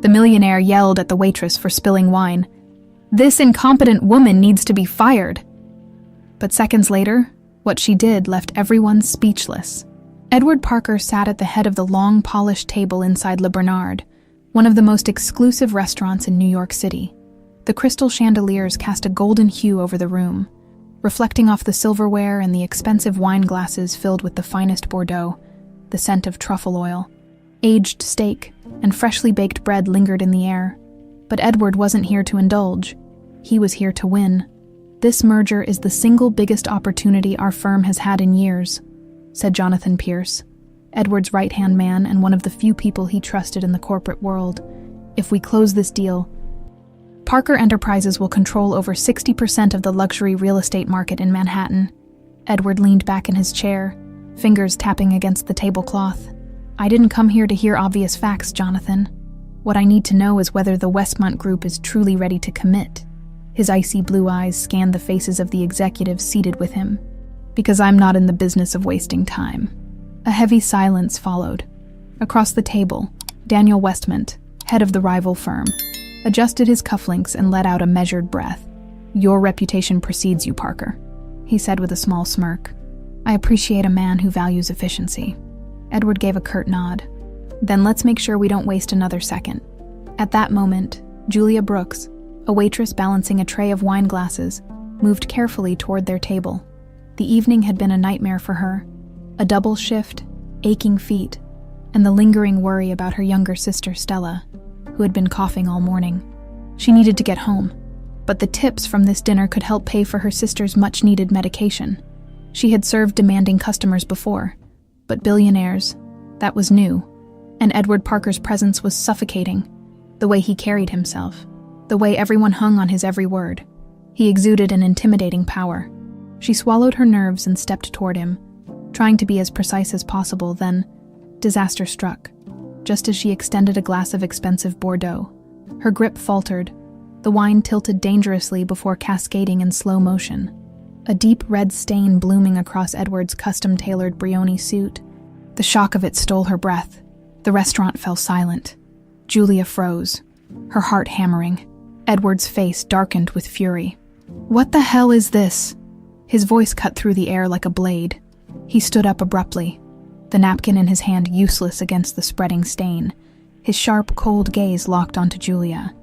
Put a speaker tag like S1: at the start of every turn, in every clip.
S1: The millionaire yelled at the waitress for spilling wine. "This incompetent woman needs to be fired." But seconds later, what she did left everyone speechless. Edward Parker sat at the head of the long, polished table inside Le Bernard, one of the most exclusive restaurants in New York City. The crystal chandeliers cast a golden hue over the room, reflecting off the silverware and the expensive wine glasses filled with the finest Bordeaux, the scent of truffle oil. Aged steak and freshly baked bread lingered in the air, but Edward wasn't here to indulge. He was here to win. "This merger is the single biggest opportunity our firm has had in years," said Jonathan Pierce, Edward's right-hand man and one of the few people he trusted in the corporate world. "If we close this deal, Parker Enterprises will control over 60% of the luxury real estate market in Manhattan." Edward leaned back in his chair, fingers tapping against the tablecloth. "I didn't come here to hear obvious facts, Jonathan. What I need to know is whether the Westmont Group is truly ready to commit." His icy blue eyes scanned the faces of the executives seated with him. "Because I'm not in the business of wasting time." A heavy silence followed. Across the table, Daniel Westmont, head of the rival firm, adjusted his cufflinks and let out a measured breath. "Your reputation precedes you, Parker," he said with a small smirk. "I appreciate a man who values efficiency." Edward gave a curt nod. "Then let's make sure we don't waste another second." At that moment, Julia Brooks, a waitress balancing a tray of wine glasses, moved carefully toward their table. The evening had been a nightmare for her. A double shift, aching feet, and the lingering worry about her younger sister Stella, who had been coughing all morning. She needed to get home, but the tips from this dinner could help pay for her sister's much-needed medication. She had served demanding customers before, but billionaires, that was new, and Edward Parker's presence was suffocating. The way he carried himself, the way everyone hung on his every word. He exuded an intimidating power. She swallowed her nerves and stepped toward him, trying to be as precise as possible. Then, disaster struck, just as she extended a glass of expensive Bordeaux. Her grip faltered. The wine tilted dangerously before cascading in slow motion. A deep red stain blooming across Edward's custom-tailored Brioni suit. The shock of it stole her breath. The restaurant fell silent. Julia froze, her heart hammering. Edward's face darkened with fury. "What the hell is this?" His voice cut through the air like a blade. He stood up abruptly, the napkin in his hand useless against the spreading stain. His sharp, cold gaze locked onto Julia.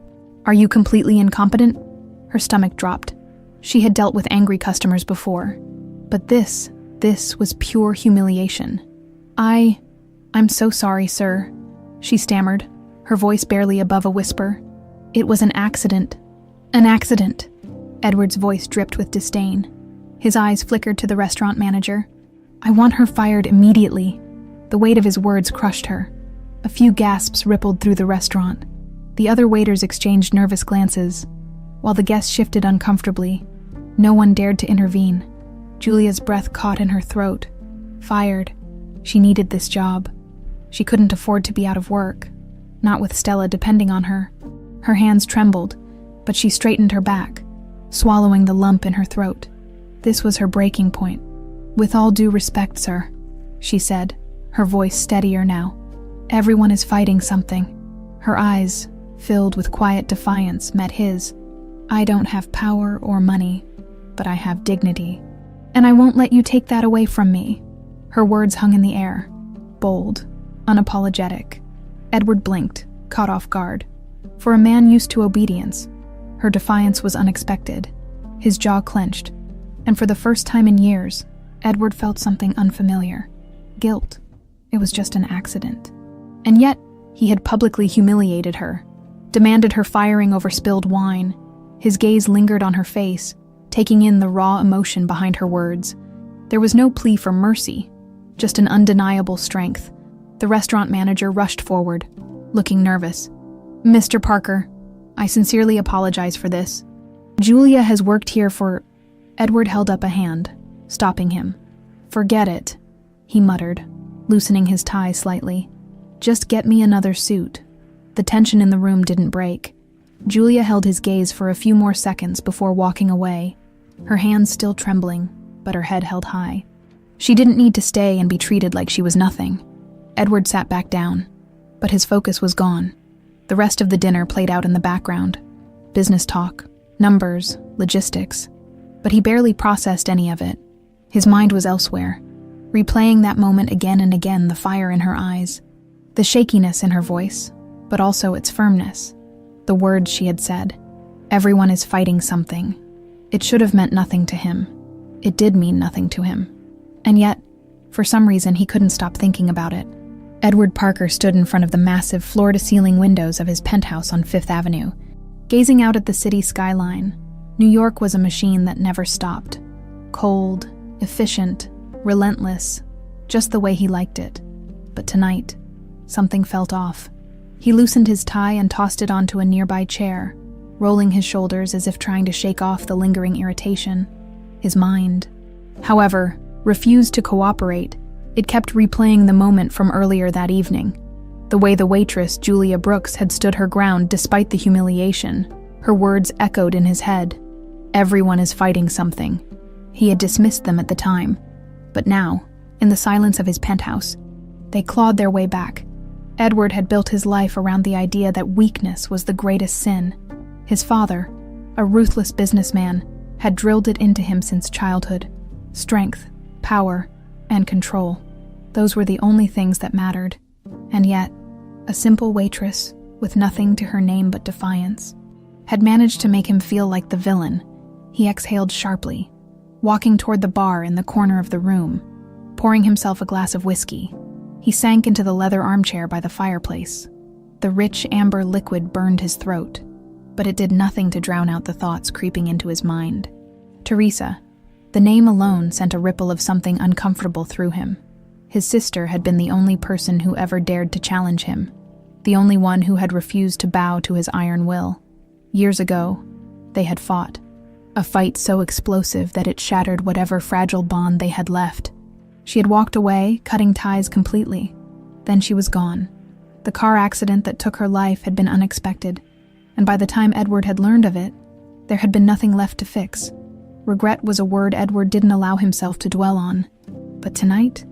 S1: "Are you completely incompetent?" Her stomach dropped. She had dealt with angry customers before, but this was pure humiliation. I'm so sorry, sir," she stammered, her voice barely above a whisper. "It was an accident." "An accident." Edward's voice dripped with disdain. His eyes flickered to the restaurant manager. "I want her fired immediately." The weight of his words crushed her. A few gasps rippled through the restaurant. The other waiters exchanged nervous glances. While the guests shifted uncomfortably, no one dared to intervene. Julia's breath caught in her throat. Fired. She needed this job. She couldn't afford to be out of work, not with Stella depending on her. Her hands trembled, but she straightened her back, swallowing the lump in her throat. This was her breaking point. "With all due respect, sir," she said, her voice steadier now. "Everyone is fighting something." Her eyes, filled with quiet defiance, met his. "I don't have power or money, but I have dignity. And I won't let you take that away from me." Her words hung in the air, bold, unapologetic. Edward blinked, caught off guard. For a man used to obedience, her defiance was unexpected. His jaw clenched, and for the first time in years, Edward felt something unfamiliar. Guilt. It was just an accident. And yet, he had publicly humiliated her, demanded her firing over spilled wine. His gaze lingered on her face, taking in the raw emotion behind her words. There was no plea for mercy, just an undeniable strength. The restaurant manager rushed forward, looking nervous. "Mr. Parker, I sincerely apologize for this. Julia has worked here for..." Edward held up a hand, stopping him. "Forget it," he muttered, loosening his tie slightly. "Just get me another suit." The tension in the room didn't break. Julia held his gaze for a few more seconds before walking away, her hands still trembling, but her head held high. She didn't need to stay and be treated like she was nothing. Edward sat back down, but his focus was gone. The rest of the dinner played out in the background. Business talk, numbers, logistics. But he barely processed any of it. His mind was elsewhere, replaying that moment again and again, the fire in her eyes, the shakiness in her voice, but also its firmness, the words she had said. Everyone is fighting something. It should have meant nothing to him. It did mean nothing to him. And yet, for some reason, he couldn't stop thinking about it. Edward Parker stood in front of the massive floor-to-ceiling windows of his penthouse on Fifth Avenue, gazing out at the city skyline. New York was a machine that never stopped. Cold, efficient, relentless, just the way he liked it. But tonight, something felt off. He loosened his tie and tossed it onto a nearby chair, rolling his shoulders as if trying to shake off the lingering irritation. His mind, however, refused to cooperate. It kept replaying the moment from earlier that evening. The way the waitress, Julia Brooks, had stood her ground despite the humiliation. Her words echoed in his head. Everyone is fighting something. He had dismissed them at the time. But now, in the silence of his penthouse, they clawed their way back. Edward had built his life around the idea that weakness was the greatest sin. His father, a ruthless businessman, had drilled it into him since childhood. Strength, power, and control. Those were the only things that mattered. And yet, a simple waitress, with nothing to her name but defiance, had managed to make him feel like the villain. He exhaled sharply, walking toward the bar in the corner of the room, pouring himself a glass of whiskey. He sank into the leather armchair by the fireplace. The rich amber liquid burned his throat, but it did nothing to drown out the thoughts creeping into his mind. Teresa. The name alone sent a ripple of something uncomfortable through him. His sister had been the only person who ever dared to challenge him, the only one who had refused to bow to his iron will. Years ago, they had fought. A fight so explosive that it shattered whatever fragile bond they had left. She had walked away, cutting ties completely. Then she was gone. The car accident that took her life had been unexpected, and by the time Edward had learned of it, there had been nothing left to fix. Regret was a word Edward didn't allow himself to dwell on, but tonight,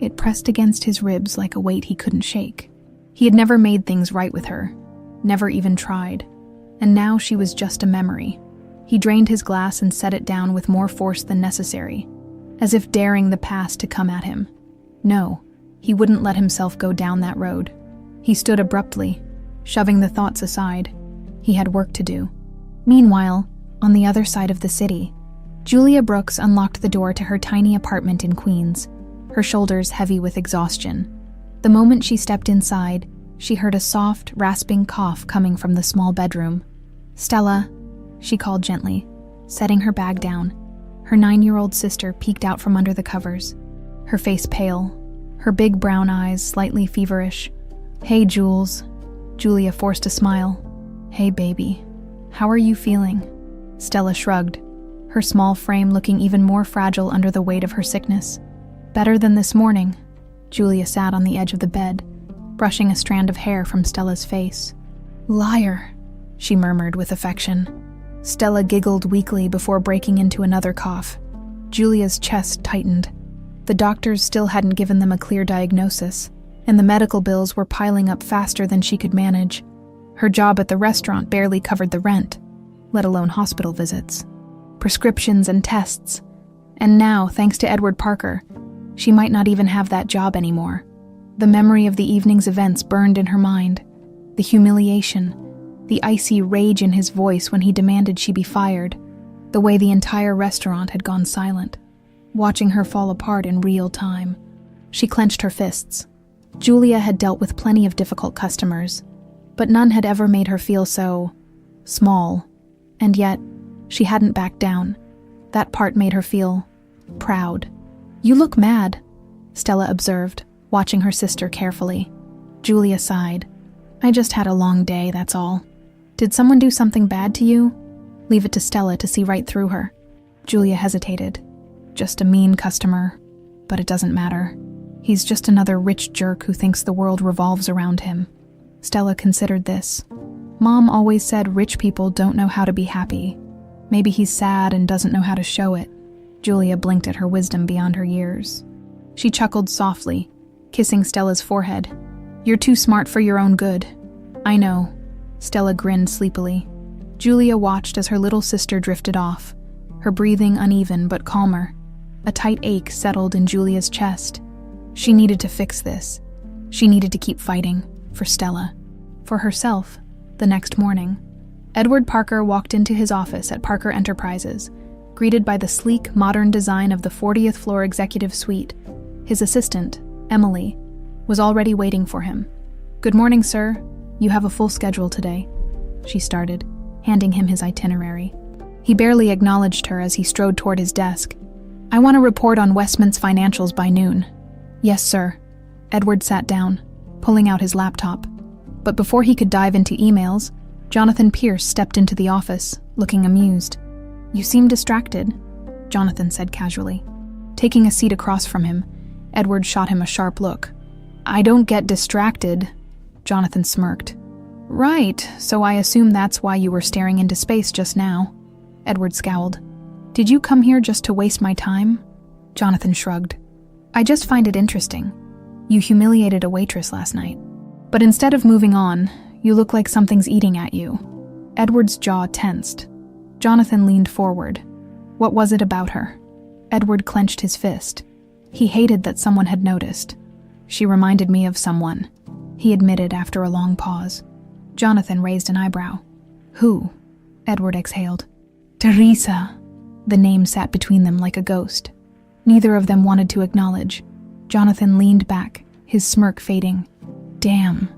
S1: it pressed against his ribs like a weight he couldn't shake. He had never made things right with her, never even tried, and now she was just a memory. He drained his glass and set it down with more force than necessary, as if daring the past to come at him. No, he wouldn't let himself go down that road. He stood abruptly, shoving the thoughts aside. He had work to do. Meanwhile, on the other side of the city, Julia Brooks unlocked the door to her tiny apartment in Queens, her shoulders heavy with exhaustion. The moment she stepped inside, she heard a soft, rasping cough coming from the small bedroom. "Stella," she called gently, setting her bag down. Her 9-year-old sister peeked out from under the covers, her face pale, her big brown eyes slightly feverish. "Hey, Jules." Julia forced a smile. "Hey, baby. How are you feeling?" Stella shrugged, her small frame looking even more fragile under the weight of her sickness. "Better than this morning." Julia sat on the edge of the bed, brushing a strand of hair from Stella's face. "Liar," she murmured with affection. Stella giggled weakly before breaking into another cough. Julia's chest tightened. The doctors still hadn't given them a clear diagnosis, and the medical bills were piling up faster than she could manage. Her job at the restaurant barely covered the rent, let alone hospital visits, prescriptions and tests. And now, thanks to Edward Parker, she might not even have that job anymore. The memory of the evening's events burned in her mind. The humiliation, the icy rage in his voice when he demanded she be fired, the way the entire restaurant had gone silent, watching her fall apart in real time. She clenched her fists. Julia had dealt with plenty of difficult customers, but none had ever made her feel so small. And yet, she hadn't backed down. That part made her feel proud. "You look mad," Stella observed, watching her sister carefully. Julia sighed. "I just had a long day, that's all." "Did someone do something bad to you?" Leave it to Stella to see right through her. Julia hesitated. "Just a mean customer, but it doesn't matter. He's just another rich jerk who thinks the world revolves around him." Stella considered this. Mom always said rich people don't know how to be happy. Maybe he's sad and doesn't know how to show it. Julia blinked at her wisdom beyond her years. She chuckled softly, kissing Stella's forehead. "You're too smart for your own good. I know, Stella grinned sleepily. Julia watched as her little sister drifted off, her breathing uneven but calmer. A tight ache settled in Julia's chest. She needed to fix this. She needed to keep fighting, for Stella. For herself, the next morning, Edward Parker walked into his office at Parker Enterprises, greeted by the sleek, modern design of the 40th floor executive suite. His assistant, Emily, was already waiting for him. "Good morning, sir. You have a full schedule today," she started, handing him his itinerary. He barely acknowledged her as he strode toward his desk. "I want to report on Westman's financials by noon." "Yes, sir." Edward sat down, pulling out his laptop. But before he could dive into emails, Jonathan Pierce stepped into the office, looking amused. "You seem distracted," Jonathan said casually. Taking a seat across from him, Edward shot him a sharp look. "I don't get distracted," Jonathan smirked. "Right, so I assume that's why you were staring into space just now." Edward scowled. "Did you come here just to waste my time?" Jonathan shrugged. "I just find it interesting. You humiliated a waitress last night. But instead of moving on, you look like something's eating at you." Edward's jaw tensed. Jonathan leaned forward. What was it about her? Edward clenched his fist. He hated that someone had noticed. "She reminded me of someone," he admitted after a long pause. Jonathan raised an eyebrow. "Who?" Edward exhaled. "Teresa." The name sat between them like a ghost. Neither of them wanted to acknowledge. Jonathan leaned back, his smirk fading. "Damn."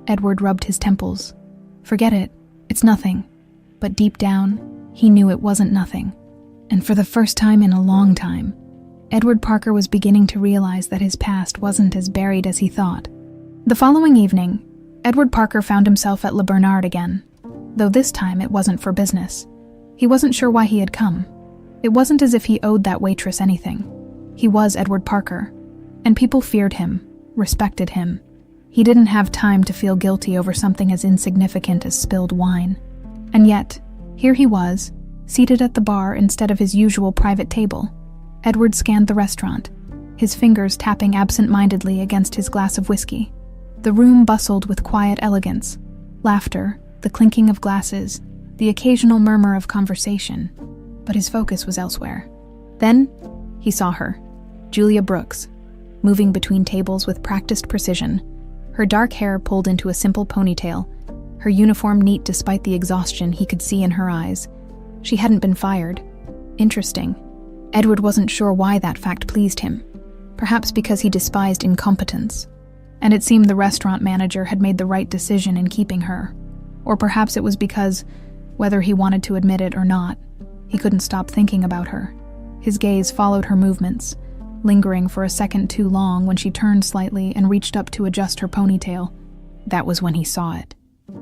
S1: Edward rubbed his temples. "Forget it. It's nothing." But deep down, he knew it wasn't nothing. And for the first time in a long time, Edward Parker was beginning to realize that his past wasn't as buried as he thought. The following evening, Edward Parker found himself at Le Bernard again, though this time it wasn't for business. He wasn't sure why he had come. It wasn't as if he owed that waitress anything. He was Edward Parker, and people feared him, respected him. He didn't have time to feel guilty over something as insignificant as spilled wine. And yet, here he was, seated at the bar instead of his usual private table. Edward scanned the restaurant, his fingers tapping absent-mindedly against his glass of whiskey. The room bustled with quiet elegance, laughter, the clinking of glasses, the occasional murmur of conversation. But his focus was elsewhere. Then, he saw her, Julia Brooks, moving between tables with practiced precision, her dark hair pulled into a simple ponytail, her uniform neat despite the exhaustion he could see in her eyes. She hadn't been fired. Interesting. Edward wasn't sure why that fact pleased him. Perhaps because he despised incompetence. And it seemed the restaurant manager had made the right decision in keeping her. Or perhaps it was because, whether he wanted to admit it or not, he couldn't stop thinking about her. His gaze followed her movements, lingering for a second too long when she turned slightly and reached up to adjust her ponytail. That was when he saw it.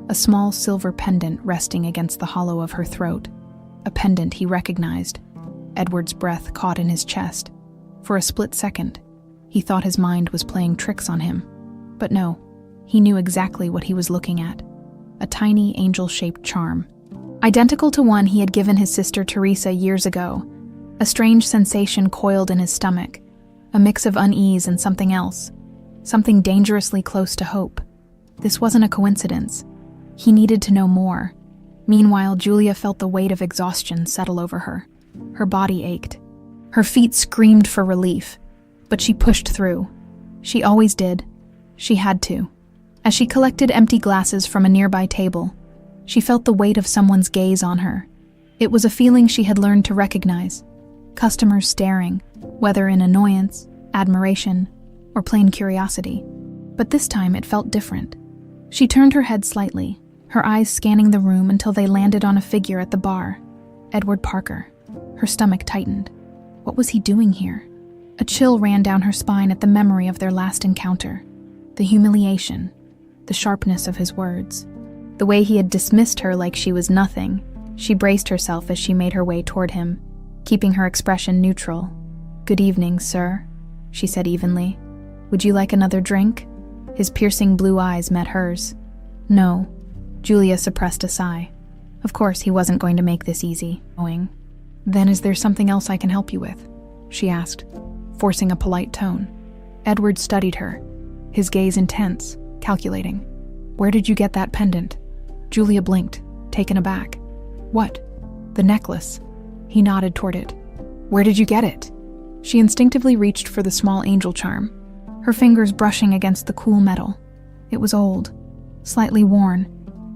S1: A small silver pendant resting against the hollow of her throat. A pendant he recognized. Edward's breath caught in his chest. For a split second, he thought his mind was playing tricks on him. But no, he knew exactly what he was looking at. A tiny angel-shaped charm. Identical to one he had given his sister Teresa years ago. A strange sensation coiled in his stomach. A mix of unease and something else. Something dangerously close to hope. This wasn't a coincidence. He needed to know more. Meanwhile, Julia felt the weight of exhaustion settle over her. Her body ached. Her feet screamed for relief. But she pushed through. She always did. She had to. As she collected empty glasses from a nearby table, she felt the weight of someone's gaze on her. It was a feeling she had learned to recognize. Customers staring, whether in annoyance, admiration, or plain curiosity. But this time it felt different. She turned her head slightly, her eyes scanning the room until they landed on a figure at the bar. Edward Parker. Her stomach tightened. What was he doing here? A chill ran down her spine at the memory of their last encounter. The humiliation, the sharpness of his words. The way he had dismissed her like she was nothing. She braced herself as she made her way toward him, keeping her expression neutral. "Good evening, sir," she said evenly. "Would you like another drink?" His piercing blue eyes met hers. "No." Julia suppressed a sigh. Of course he wasn't going to make this easy. "Then is there something else I can help you with?" she asked, forcing a polite tone. Edward studied her, his gaze intense, calculating. "Where did you get that pendant?" Julia blinked, taken aback. What? The necklace. He nodded toward it. Where did you get it? She instinctively reached for the small angel charm, her fingers brushing against the cool metal. It was old, slightly worn,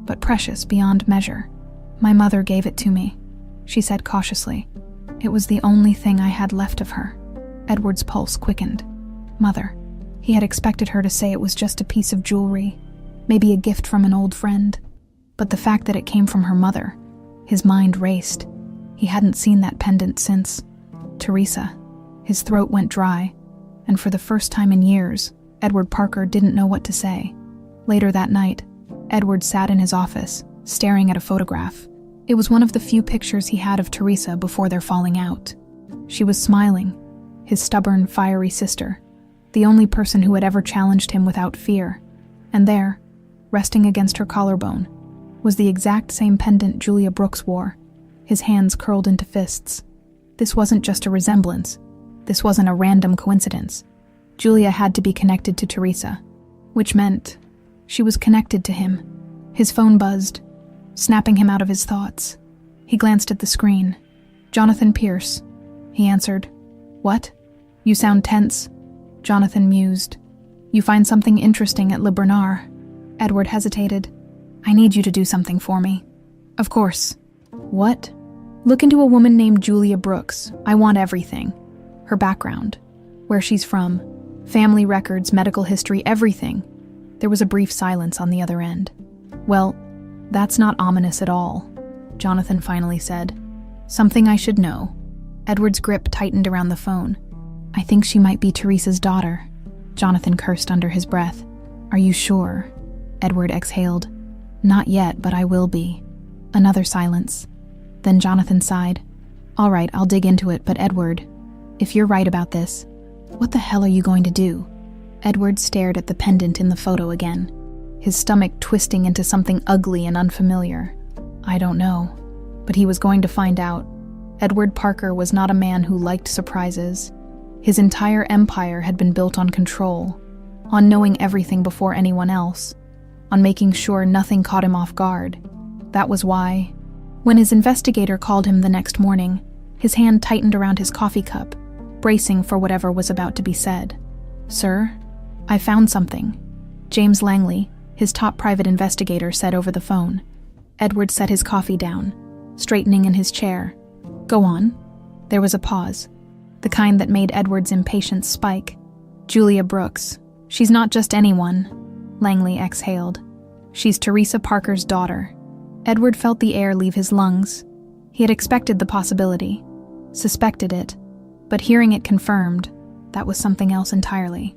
S1: but precious beyond measure. My mother gave it to me, she said cautiously. It was the only thing I had left of her. Edward's pulse quickened. Mother. He had expected her to say it was just a piece of jewelry, maybe a gift from an old friend. But the fact that it came from her mother, his mind raced. He hadn't seen that pendant since Teresa. His throat went dry, and for the first time in years, Edward Parker didn't know what to say. Later that night, Edward sat in his office, staring at a photograph. It was one of the few pictures he had of Teresa before their falling out. She was smiling, his stubborn, fiery sister, the only person who had ever challenged him without fear. And there, resting against her collarbone, was the exact same pendant Julia Brooks wore, his hands curled into fists. This wasn't just a resemblance. This wasn't a random coincidence. Julia had to be connected to Teresa, which meant she was connected to him. His phone buzzed, snapping him out of his thoughts. He glanced at the screen. Jonathan Pierce. He answered. What? You sound tense. Jonathan mused. You find something interesting at Le Bernard. Edward hesitated. I need you to do something for me. Of course. What? Look into a woman named Julia Brooks. I want everything. Her background, where she's from, family records, medical history, everything. There was a brief silence on the other end. Well, that's not ominous at all, Jonathan finally said. Something I should know. Edward's grip tightened around the phone. I think she might be Teresa's daughter. Jonathan cursed under his breath. Are you sure? Edward exhaled. Not yet, but I will be. Another silence. Then Jonathan sighed. All right, I'll dig into it, but Edward, if you're right about this, what the hell are you going to do? Edward stared at the pendant in the photo again, his stomach twisting into something ugly and unfamiliar. I don't know, but he was going to find out. Edward Parker was not a man who liked surprises. His entire empire had been built on control, on knowing everything before anyone else, on making sure nothing caught him off guard. That was why, when his investigator called him the next morning, his hand tightened around his coffee cup, bracing for whatever was about to be said. Sir, I found something. James Langley, his top private investigator, said over the phone. Edward set his coffee down, straightening in his chair. Go on. There was a pause, the kind that made Edward's impatience spike. Julia Brooks. She's not just anyone, Langley exhaled. She's Teresa Parker's daughter. Edward felt the air leave his lungs. He had expected the possibility, suspected it, but hearing it confirmed, that was something else entirely.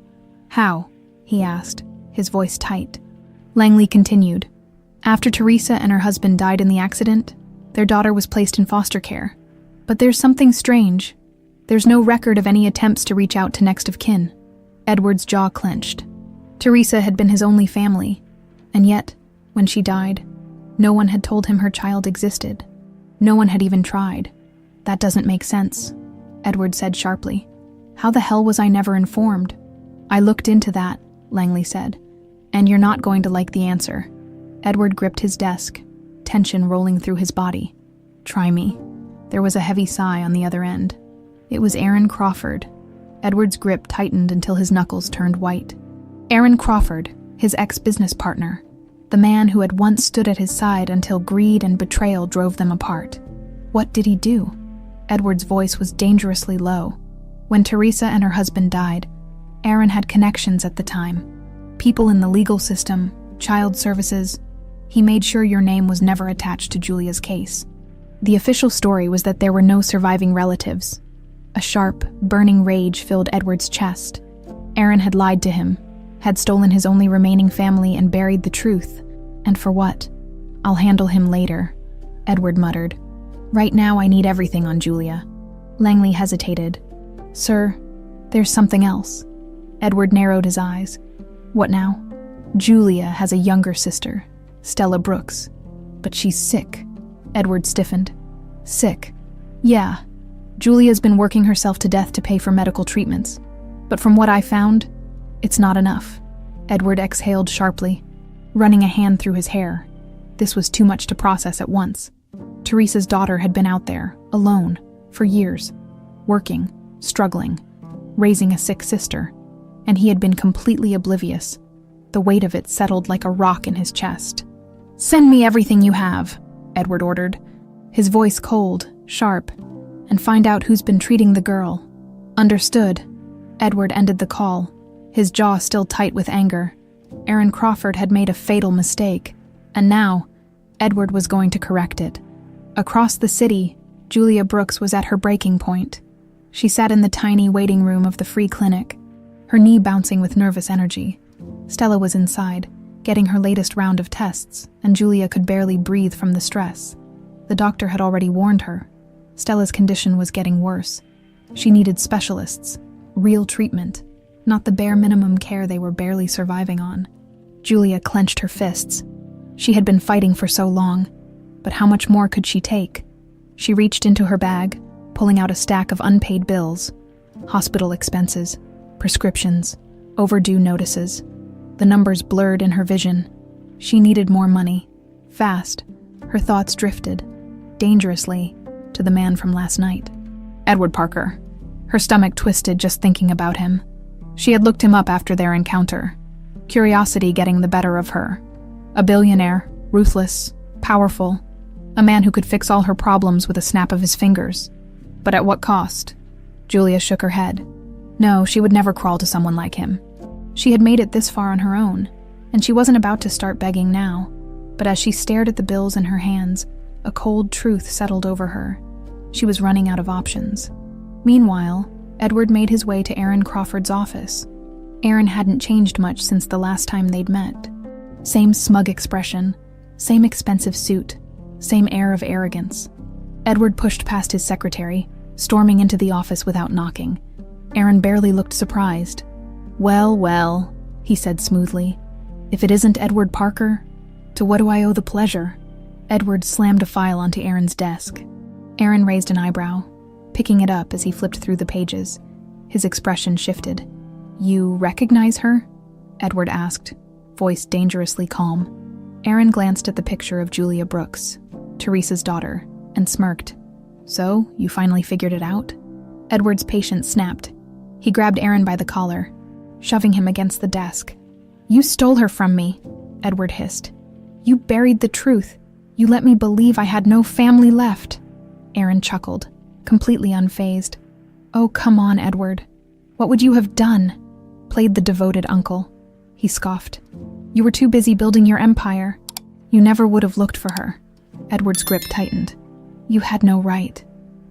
S1: How? He asked, his voice tight. Langley continued. After Teresa and her husband died in the accident, their daughter was placed in foster care. But there's something strange. There's no record of any attempts to reach out to next of kin. Edward's jaw clenched. Teresa had been his only family, and yet, when she died, no one had told him her child existed. No one had even tried. That doesn't make sense, Edward said sharply. How the hell was I never informed? I looked into that, Langley said. And you're not going to like the answer. Edward gripped his desk, tension rolling through his body. Try me. There was a heavy sigh on the other end. It was Aaron Crawford. Edward's grip tightened until his knuckles turned white. Aaron Crawford, his ex-business partner, the man who had once stood at his side until greed and betrayal drove them apart. What did he do? Edward's voice was dangerously low. When Teresa and her husband died, Aaron had connections at the time. People in the legal system, child services. He made sure your name was never attached to Julia's case. The official story was that there were no surviving relatives. A sharp, burning rage filled Edward's chest. Aaron had lied to him, had stolen his only remaining family and buried the truth. And for what? I'll handle him later, Edward muttered. Right now I need everything on Julia. Langley hesitated. Sir, there's something else. Edward narrowed his eyes. What now? Julia has a younger sister, Stella Brooks. But she's sick. Edward stiffened. Sick? Yeah. Julia's been working herself to death to pay for medical treatments. But from what I found, it's not enough. Edward exhaled sharply, running a hand through his hair. This was too much to process at once. Teresa's daughter had been out there, alone, for years, working, struggling, raising a sick sister, and he had been completely oblivious. The weight of it settled like a rock in his chest. "Send me everything you have," Edward ordered, his voice cold, sharp, "and find out who's been treating the girl." "Understood." Edward ended the call, his jaw still tight with anger. Aaron Crawford had made a fatal mistake, and now, Edward was going to correct it. Across the city, Julia Brooks was at her breaking point. She sat in the tiny waiting room of the free clinic, her knee bouncing with nervous energy. Stella was inside, getting her latest round of tests, and Julia could barely breathe from the stress. The doctor had already warned her. Stella's condition was getting worse. She needed specialists, real treatment, not the bare minimum care they were barely surviving on. Julia clenched her fists. She had been fighting for so long, but how much more could she take? She reached into her bag, pulling out a stack of unpaid bills, hospital expenses, prescriptions, overdue notices. The numbers blurred in her vision. She needed more money. Fast, her thoughts drifted, dangerously, to the man from last night. Edward Parker. Her stomach twisted just thinking about him. She had looked him up after their encounter, curiosity getting the better of her. A billionaire, ruthless, powerful, a man who could fix all her problems with a snap of his fingers. But at what cost? Julia shook her head. No, she would never crawl to someone like him. She had made it this far on her own, and she wasn't about to start begging now. But as she stared at the bills in her hands, a cold truth settled over her. She was running out of options. Meanwhile, Edward made his way to Aaron Crawford's office. Aaron hadn't changed much since the last time they'd met. Same smug expression, same expensive suit, same air of arrogance. Edward pushed past his secretary, storming into the office without knocking. Aaron barely looked surprised. "Well, well," he said smoothly. "If it isn't Edward Parker, to what do I owe the pleasure?" Edward slammed a file onto Aaron's desk. Aaron raised an eyebrow, picking it up as he flipped through the pages. His expression shifted. "You recognize her?" Edward asked, voice dangerously calm. Aaron glanced at the picture of Julia Brooks, Teresa's daughter, and smirked. "So, you finally figured it out?" Edward's patience snapped. He grabbed Aaron by the collar, shoving him against the desk. "You stole her from me," Edward hissed. "You buried the truth. You let me believe I had no family left." Aaron chuckled, completely unfazed. "Oh, come on, Edward. What would you have done? Played the devoted uncle." He scoffed. "You were too busy building your empire. You never would have looked for her." Edward's grip tightened. "You had no right."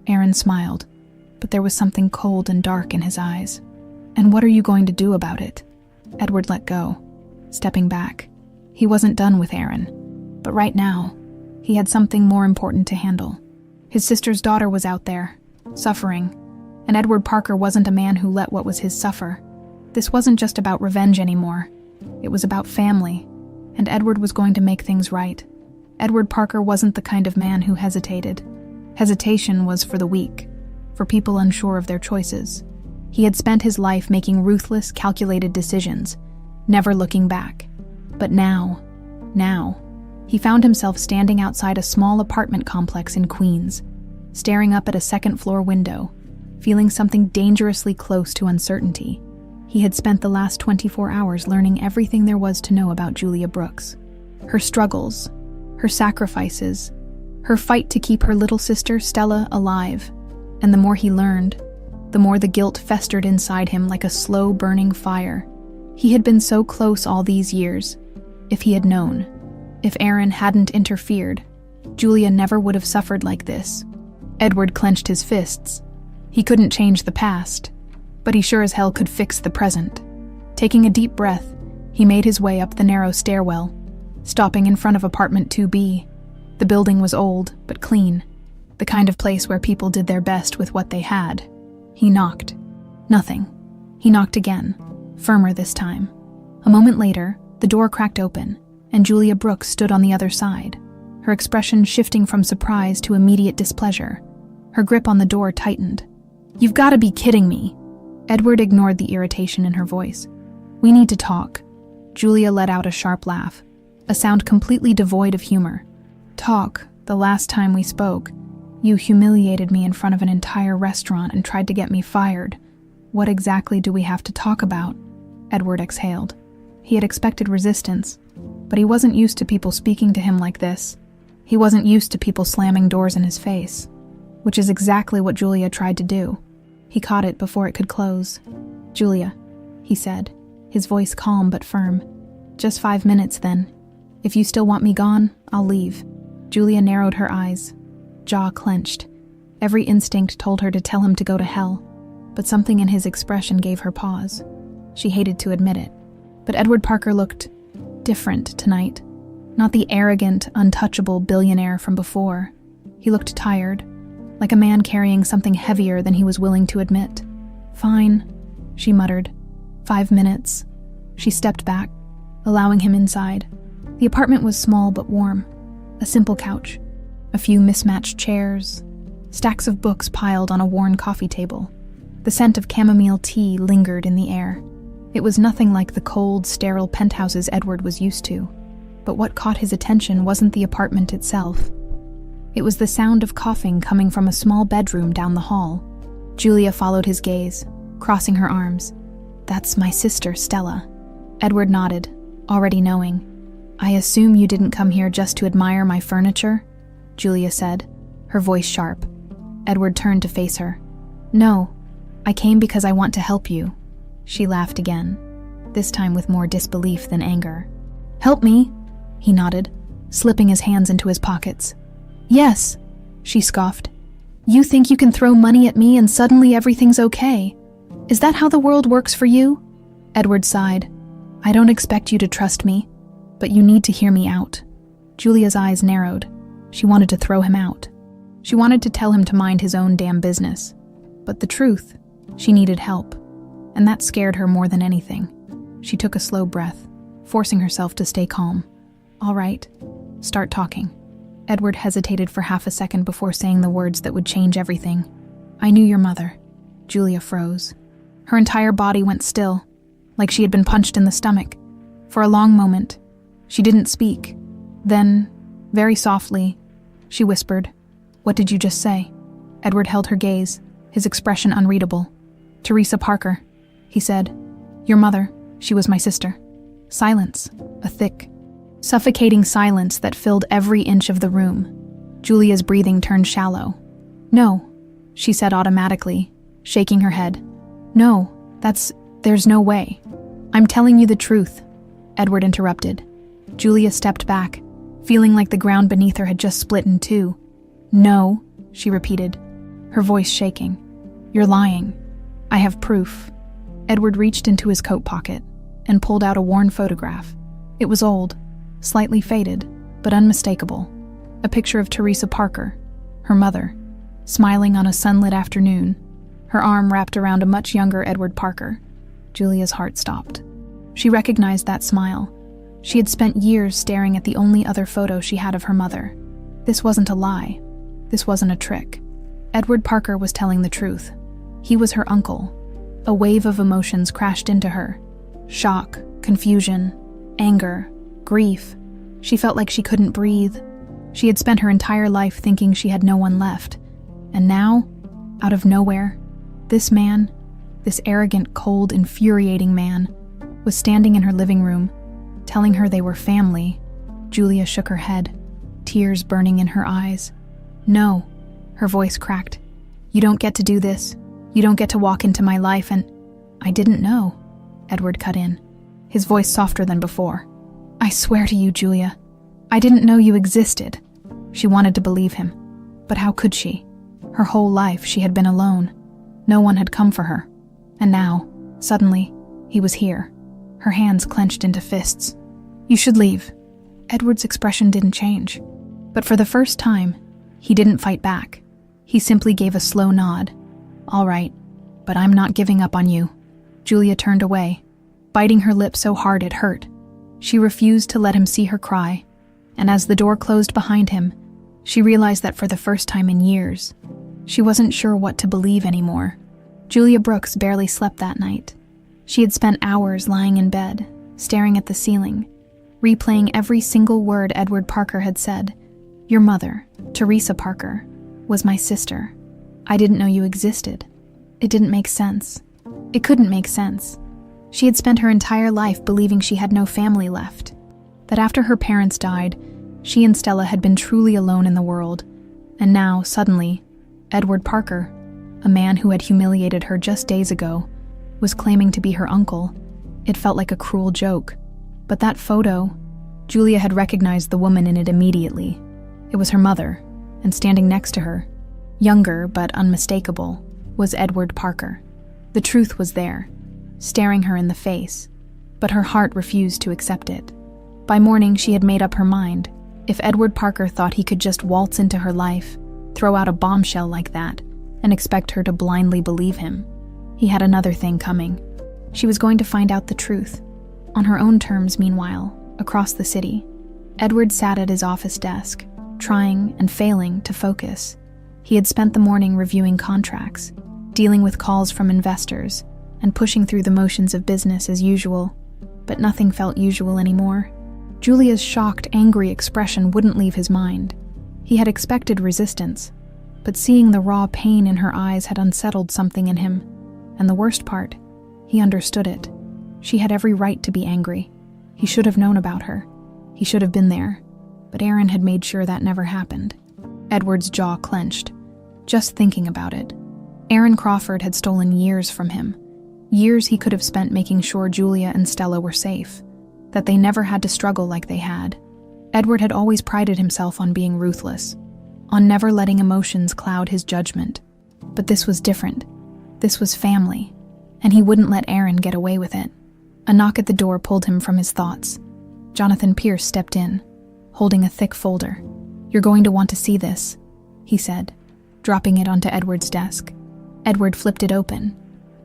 S1: Aaron smiled, but there was something cold and dark in his eyes. "And what are you going to do about it?" Edward let go, stepping back. He wasn't done with Aaron, but right now, he had something more important to handle. His sister's daughter was out there, suffering, and Edward Parker wasn't a man who let what was his suffer. This wasn't just about revenge anymore. It was about family, and Edward was going to make things right. Edward Parker wasn't the kind of man who hesitated. Hesitation was for the weak, for people unsure of their choices. He had spent his life making ruthless, calculated decisions, never looking back. But now, he found himself standing outside a small apartment complex in Queens, staring up at a second-floor window, feeling something dangerously close to uncertainty. He had spent the last 24 hours learning everything there was to know about Julia Brooks. Her struggles, her sacrifices, her fight to keep her little sister, Stella, alive. And the more he learned, the more the guilt festered inside him like a slow-burning fire. He had been so close all these years. If he had known, if Aaron hadn't interfered, Julia never would have suffered like this. Edward clenched his fists. He couldn't change the past, but he sure as hell could fix the present. Taking a deep breath, he made his way up the narrow stairwell, stopping in front of apartment 2B. The building was old, but clean, the kind of place where people did their best with what they had. He knocked. Nothing. He knocked again, firmer this time. A moment later, the door cracked open, and Julia Brooks stood on the other side, her expression shifting from surprise to immediate displeasure. Her grip on the door tightened. "You've got to be kidding me." Edward ignored the irritation in her voice. "We need to talk." Julia let out a sharp laugh, a sound completely devoid of humor. "Talk. The last time we spoke, you humiliated me in front of an entire restaurant and tried to get me fired. What exactly do we have to talk about?" Edward exhaled. He had expected resistance, but he wasn't used to people speaking to him like this. He wasn't used to people slamming doors in his face, which is exactly what Julia tried to do. He caught it before it could close. "Julia," he said, his voice calm but firm. "Just 5 minutes then. If you still want me gone, I'll leave." Julia narrowed her eyes, jaw clenched. Every instinct told her to tell him to go to hell, but something in his expression gave her pause. She hated to admit it, but Edward Parker looked different tonight. Not the arrogant, untouchable billionaire from before. He looked tired, like a man carrying something heavier than he was willing to admit. "Fine," she muttered. 5 minutes. She stepped back, allowing him inside. The apartment was small but warm. A simple couch, a few mismatched chairs, stacks of books piled on a worn coffee table. The scent of chamomile tea lingered in the air. It was nothing like the cold, sterile penthouses Edward was used to. But what caught his attention wasn't the apartment itself. It was the sound of coughing coming from a small bedroom down the hall. Julia followed his gaze, crossing her arms. "That's my sister, Stella." Edward nodded, already knowing. "I assume you didn't come here just to admire my furniture?" Julia said, her voice sharp. Edward turned to face her. "No, I came because I want to help you." She laughed again, this time with more disbelief than anger. "Help me?" He nodded, slipping his hands into his pockets. "Yes," she scoffed. "You think you can throw money at me and suddenly everything's okay? Is that how the world works for you?" Edward sighed. "I don't expect you to trust me, but you need to hear me out." Julia's eyes narrowed. She wanted to throw him out. She wanted to tell him to mind his own damn business. But the truth, she needed help, and that scared her more than anything. She took a slow breath, forcing herself to stay calm. "All right, start talking." Edward hesitated for half a second before saying the words that would change everything. "I knew your mother." Julia froze. Her entire body went still, like she had been punched in the stomach. For a long moment, she didn't speak. Then, very softly, she whispered, "What did you just say?" Edward held her gaze, his expression unreadable. "Teresa Parker," he said. "Your mother, she was my sister." Silence, a thick, suffocating silence that filled every inch of the room. Julia's breathing turned shallow. "No," she said automatically, shaking her head. "No, there's no way. I'm telling you the truth," Edward interrupted. Julia stepped back, feeling like the ground beneath her had just split in two. "No," she repeated, her voice shaking. "You're lying. I have proof." Edward reached into his coat pocket and pulled out a worn photograph. It was old, slightly faded, but unmistakable. A picture of Teresa Parker, her mother, smiling on a sunlit afternoon, her arm wrapped around a much younger Edward Parker. Julia's heart stopped. She recognized that smile. She had spent years staring at the only other photo she had of her mother. This wasn't a lie. This wasn't a trick. Edward Parker was telling the truth. He was her uncle. A wave of emotions crashed into her. Shock, confusion, anger, grief. She felt like she couldn't breathe. She had spent her entire life thinking she had no one left. And now, out of nowhere, this man, this arrogant, cold, infuriating man, was standing in her living room, telling her they were family. Julia shook her head, tears burning in her eyes. "No," her voice cracked. "You don't get to do this. You don't get to walk into my life and—" "I didn't know," Edward cut in, his voice softer than before. "I swear to you, Julia, I didn't know you existed." She wanted to believe him, but how could she? Her whole life she had been alone. No one had come for her. And now, suddenly, he was here, her hands clenched into fists. "You should leave." Edward's expression didn't change, but for the first time, he didn't fight back. He simply gave a slow nod. "All right, but I'm not giving up on you." Julia turned away, biting her lip so hard it hurt. She refused to let him see her cry, and as the door closed behind him, she realized that for the first time in years, she wasn't sure what to believe anymore. Julia Brooks barely slept that night. She had spent hours lying in bed, staring at the ceiling, replaying every single word Edward Parker had said. "Your mother, Teresa Parker, was my sister. I didn't know you existed." It didn't make sense. It couldn't make sense. She had spent her entire life believing she had no family left, that after her parents died, she and Stella had been truly alone in the world. And now, suddenly, Edward Parker, a man who had humiliated her just days ago, was claiming to be her uncle. It felt like a cruel joke. But that photo, Julia had recognized the woman in it immediately. It was her mother, and standing next to her, younger but unmistakable, was Edward Parker. The truth was there, staring her in the face, but her heart refused to accept it. By morning, she had made up her mind. If Edward Parker thought he could just waltz into her life, throw out a bombshell like that, and expect her to blindly believe him, he had another thing coming. She was going to find out the truth. On her own terms, meanwhile, across the city, Edward sat at his office desk, trying and failing to focus. He had spent the morning reviewing contracts, dealing with calls from investors, and pushing through the motions of business as usual, but nothing felt usual anymore. Julia's shocked, angry expression wouldn't leave his mind. He had expected resistance, but seeing the raw pain in her eyes had unsettled something in him, and the worst part, he understood it. She had every right to be angry. He should have known about her. He should have been there, but Aaron had made sure that never happened. Edward's jaw clenched, just thinking about it. Aaron Crawford had stolen years from him, years he could have spent making sure Julia and Stella were safe, that they never had to struggle like they had. Edward had always prided himself on being ruthless, on never letting emotions cloud his judgment. But this was different. This was family, and he wouldn't let Aaron get away with it. A knock at the door pulled him from his thoughts. Jonathan Pierce stepped in, holding a thick folder. "You're going to want to see this," he said, dropping it onto Edward's desk. Edward flipped it open.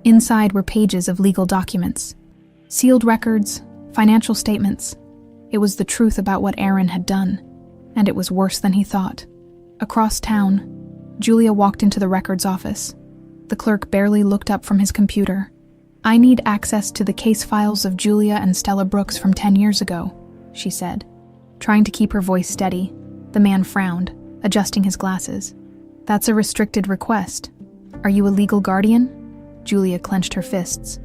S1: Inside were pages of legal documents, sealed records, financial statements. It was the truth about what Aaron had done, and it was worse than he thought. Across town, Julia walked into the records office. The clerk barely looked up from his computer. "I need access to the case files of Julia and Stella Brooks from 10 years ago," she said. Trying to keep her voice steady, the man frowned, adjusting his glasses. "That's a restricted request. Are you a legal guardian?" Julia clenched her fists.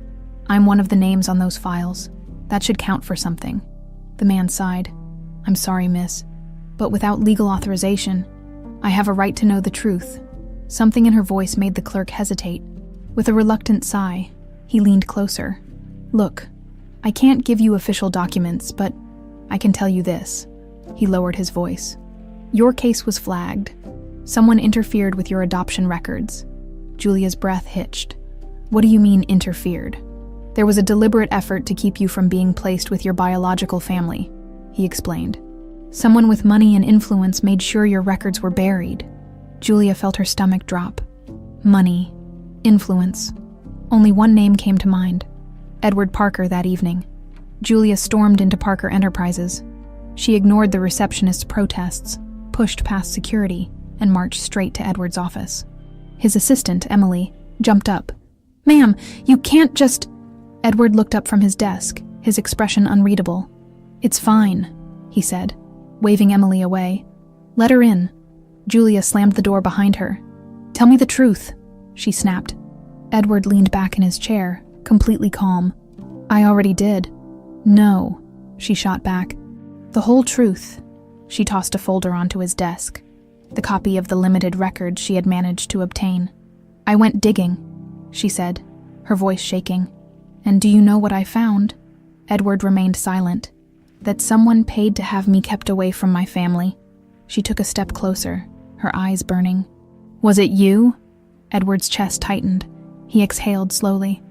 S1: "I'm one of the names on those files. That should count for something." The man sighed. "I'm sorry, miss, but without legal authorization, I have a right to know the truth." Something in her voice made the clerk hesitate. With a reluctant sigh, he leaned closer. "Look, I can't give you official documents, but I can tell you this." He lowered his voice. "Your case was flagged. Someone interfered with your adoption records." Julia's breath hitched. "What do you mean, interfered?" "There was a deliberate effort to keep you from being placed with your biological family," he explained. "Someone with money and influence made sure your records were buried." Julia felt her stomach drop. Money, influence. Only one name came to mind: Edward Parker that evening. Julia stormed into Parker Enterprises. She ignored the receptionist's protests, pushed past security, and marched straight to Edward's office. His assistant, Emily, jumped up. "Ma'am, you can't just—" Edward looked up from his desk, his expression unreadable. "It's fine," he said, waving Emily away. "Let her in." Julia slammed the door behind her. "Tell me the truth," she snapped. Edward leaned back in his chair, completely calm. "I already did." "No," she shot back. "The whole truth." She tossed a folder onto his desk, the copy of the limited records she had managed to obtain. "I went digging," she said, her voice shaking. "And do you know what I found?" Edward remained silent. "That someone paid to have me kept away from my family." She took a step closer, her eyes burning. "Was it you?" Edward's chest tightened. He exhaled slowly.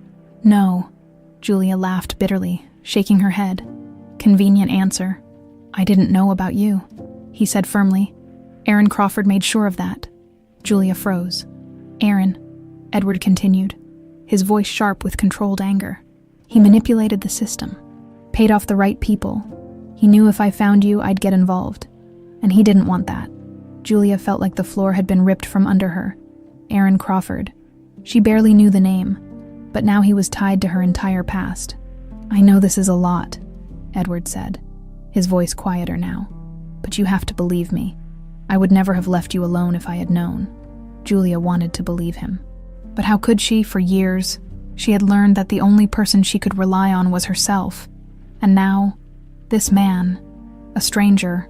S1: "No." Julia laughed bitterly, shaking her head. "Convenient answer. I didn't know about you," he said firmly. "Aaron Crawford made sure of that." Julia froze. "Aaron," Edward continued, his voice sharp with controlled anger. "He manipulated the system, paid off the right people. He knew if I found you, I'd get involved. And he didn't want that." Julia felt like the floor had been ripped from under her. Aaron Crawford. She barely knew the name, but now he was tied to her entire past. "I know this is a lot," Edward said. his voice quieter now. "But you have to believe me. I would never have left you alone if I had known." Julia wanted to believe him. But how could she? For years, she had learned that the only person she could rely on was herself. And now, this man, a stranger,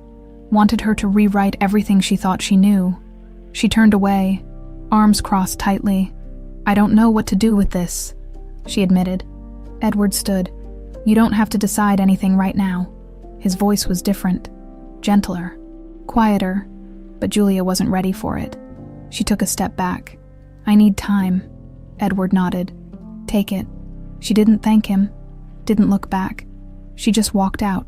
S1: wanted her to rewrite everything she thought she knew. She turned away, arms crossed tightly. "I don't know what to do with this," she admitted. Edward stood. "You don't have to decide anything right now." His voice was different, gentler, quieter, but Julia wasn't ready for it. She took a step back. "I need time." Edward nodded. "Take it." She didn't thank him, didn't look back. She just walked out,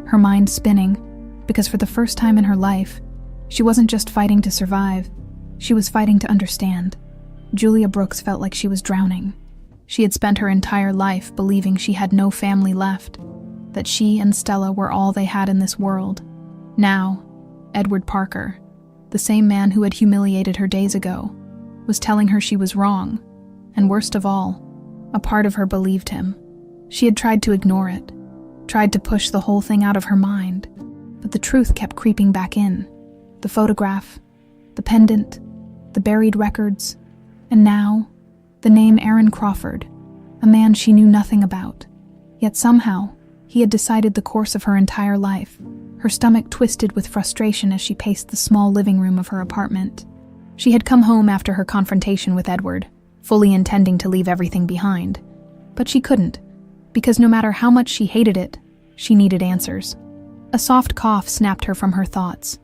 S1: her mind spinning, because for the first time in her life, she wasn't just fighting to survive, she was fighting to understand. Julia Brooks felt like she was drowning. She had spent her entire life believing she had no family left, that she and Stella were all they had in this world. Now, Edward Parker, the same man who had humiliated her days ago, was telling her she was wrong, and worst of all, a part of her believed him. She had tried to ignore it, tried to push the whole thing out of her mind, but the truth kept creeping back in. The photograph, the pendant, the buried records, and now, the name Aaron Crawford, a man she knew nothing about. Yet somehow, he had decided the course of her entire life. Her stomach twisted with frustration as she paced the small living room of her apartment. She had come home after her confrontation with Edward, fully intending to leave everything behind. But she couldn't, because no matter how much she hated it, she needed answers. A soft cough snapped her from her thoughts.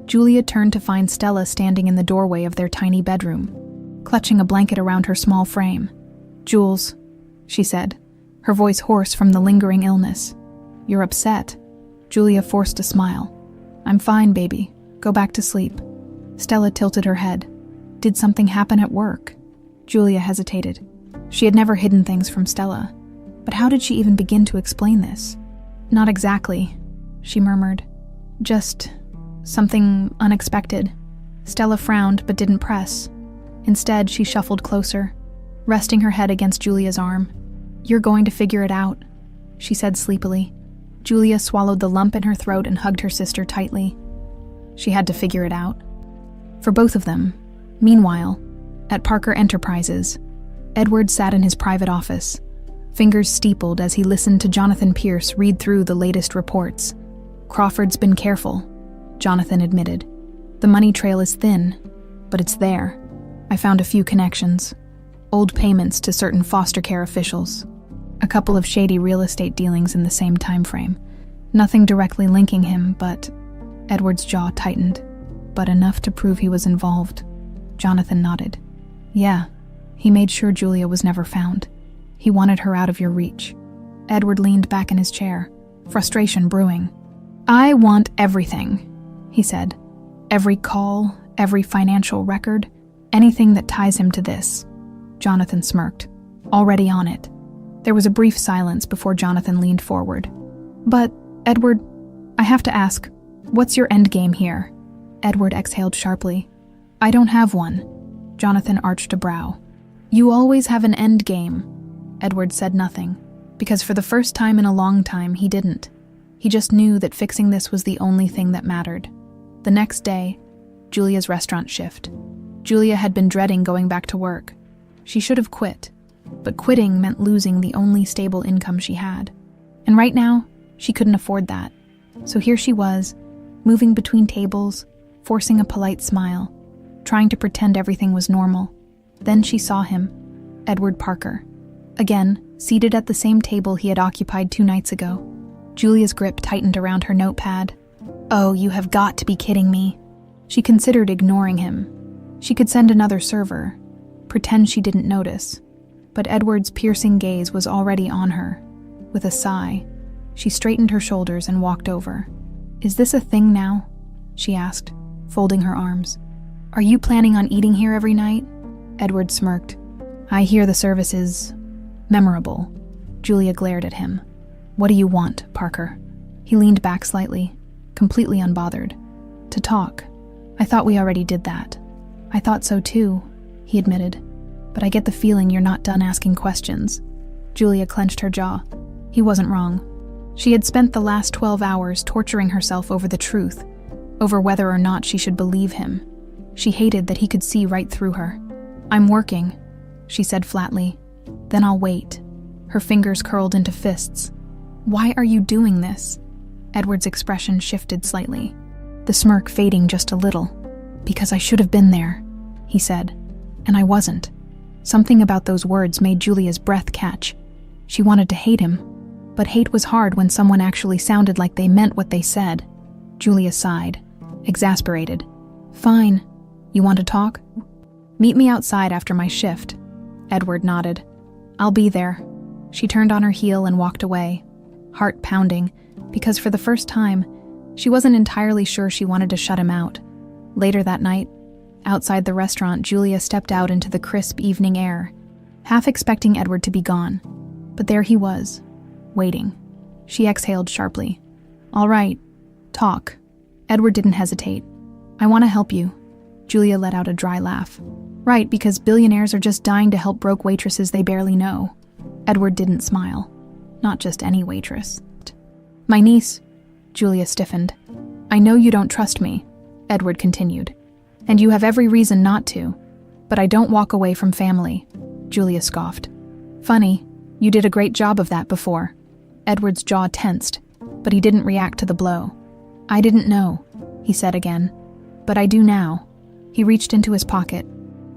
S1: Julia turned to find Stella standing in the doorway of their tiny bedroom, clutching a blanket around her small frame. "Jules," she said, her voice hoarse from the lingering illness. "You're upset." Julia forced a smile. "I'm fine, baby. Go back to sleep." Stella tilted her head. "Did something happen at work?" Julia hesitated. She had never hidden things from Stella, but how did she even begin to explain this? "Not exactly," she murmured. "Just something unexpected." Stella frowned but didn't press. Instead, she shuffled closer, resting her head against Julia's arm. "You're going to figure it out," she said sleepily. Julia swallowed the lump in her throat and hugged her sister tightly. She had to figure it out. For both of them. Meanwhile, at Parker Enterprises, Edward sat in his private office, fingers steepled as he listened to Jonathan Pierce read through the latest reports. "Crawford's been careful," Jonathan admitted. "The money trail is thin, but it's there. I found a few connections. Old payments to certain foster care officials. A couple of shady real estate dealings in the same time frame. Nothing directly linking him, but..." Edward's jaw tightened. "But enough to prove he was involved." Jonathan nodded. "Yeah, he made sure Julia was never found. He wanted her out of your reach." Edward leaned back in his chair, frustration brewing. "I want everything," he said. "Every call, every financial record, anything that ties him to this." Jonathan smirked. "Already on it." There was a brief silence before Jonathan leaned forward. "But, Edward, I have to ask, what's your end game here?" Edward exhaled sharply. "I don't have one." Jonathan arched a brow. "You always have an end game." Edward said nothing, because for the first time in a long time he didn't. He just knew that fixing this was the only thing that mattered. The next day, Julia's restaurant shift. Julia had been dreading going back to work. She should have quit, but quitting meant losing the only stable income she had. And right now, she couldn't afford that. So here she was, moving between tables, forcing a polite smile, trying to pretend everything was normal. Then she saw him, Edward Parker. Again, seated at the same table he had occupied 2 nights ago. Julia's grip tightened around her notepad. "Oh, you have got to be kidding me." She considered ignoring him. She could send another server, pretend she didn't notice. But Edward's piercing gaze was already on her. With a sigh, she straightened her shoulders and walked over. "Is this a thing now?" she asked, folding her arms. "Are you planning on eating here every night?" Edward smirked. "I hear the service is memorable." Julia glared at him. "What do you want, Parker?" He leaned back slightly, completely unbothered. "To talk. I thought we already did that." "I thought so too," he admitted. "But I get the feeling you're not done asking questions." Julia clenched her jaw. He wasn't wrong. She had spent the last 12 hours torturing herself over the truth, over whether or not she should believe him. She hated that he could see right through her. "I'm working," she said flatly. "Then I'll wait." Her fingers curled into fists. "Why are you doing this?" Edward's expression shifted slightly, the smirk fading just a little. "Because I should have been there," he said, "and I wasn't." Something about those words made Julia's breath catch. She wanted to hate him, but hate was hard when someone actually sounded like they meant what they said. Julia sighed, exasperated. "Fine. You want to talk? Meet me outside after my shift." Edward nodded. "I'll be there." She turned on her heel and walked away, heart pounding, because for the first time, she wasn't entirely sure she wanted to shut him out. Later that night, outside the restaurant, Julia stepped out into the crisp evening air, half expecting Edward to be gone. But there he was, waiting. She exhaled sharply. "All right, talk." Edward didn't hesitate. "I want to help you." Julia let out a dry laugh. "Right, because billionaires are just dying to help broke waitresses they barely know." Edward didn't smile. Not just any waitress. "My niece," Julia stiffened. "I know you don't trust me," Edward continued. "And you have every reason not to. But I don't walk away from family," Julia scoffed. "Funny, you did a great job of that before." Edward's jaw tensed, but he didn't react to the blow. "I didn't know," he said again. "But I do now." He reached into his pocket,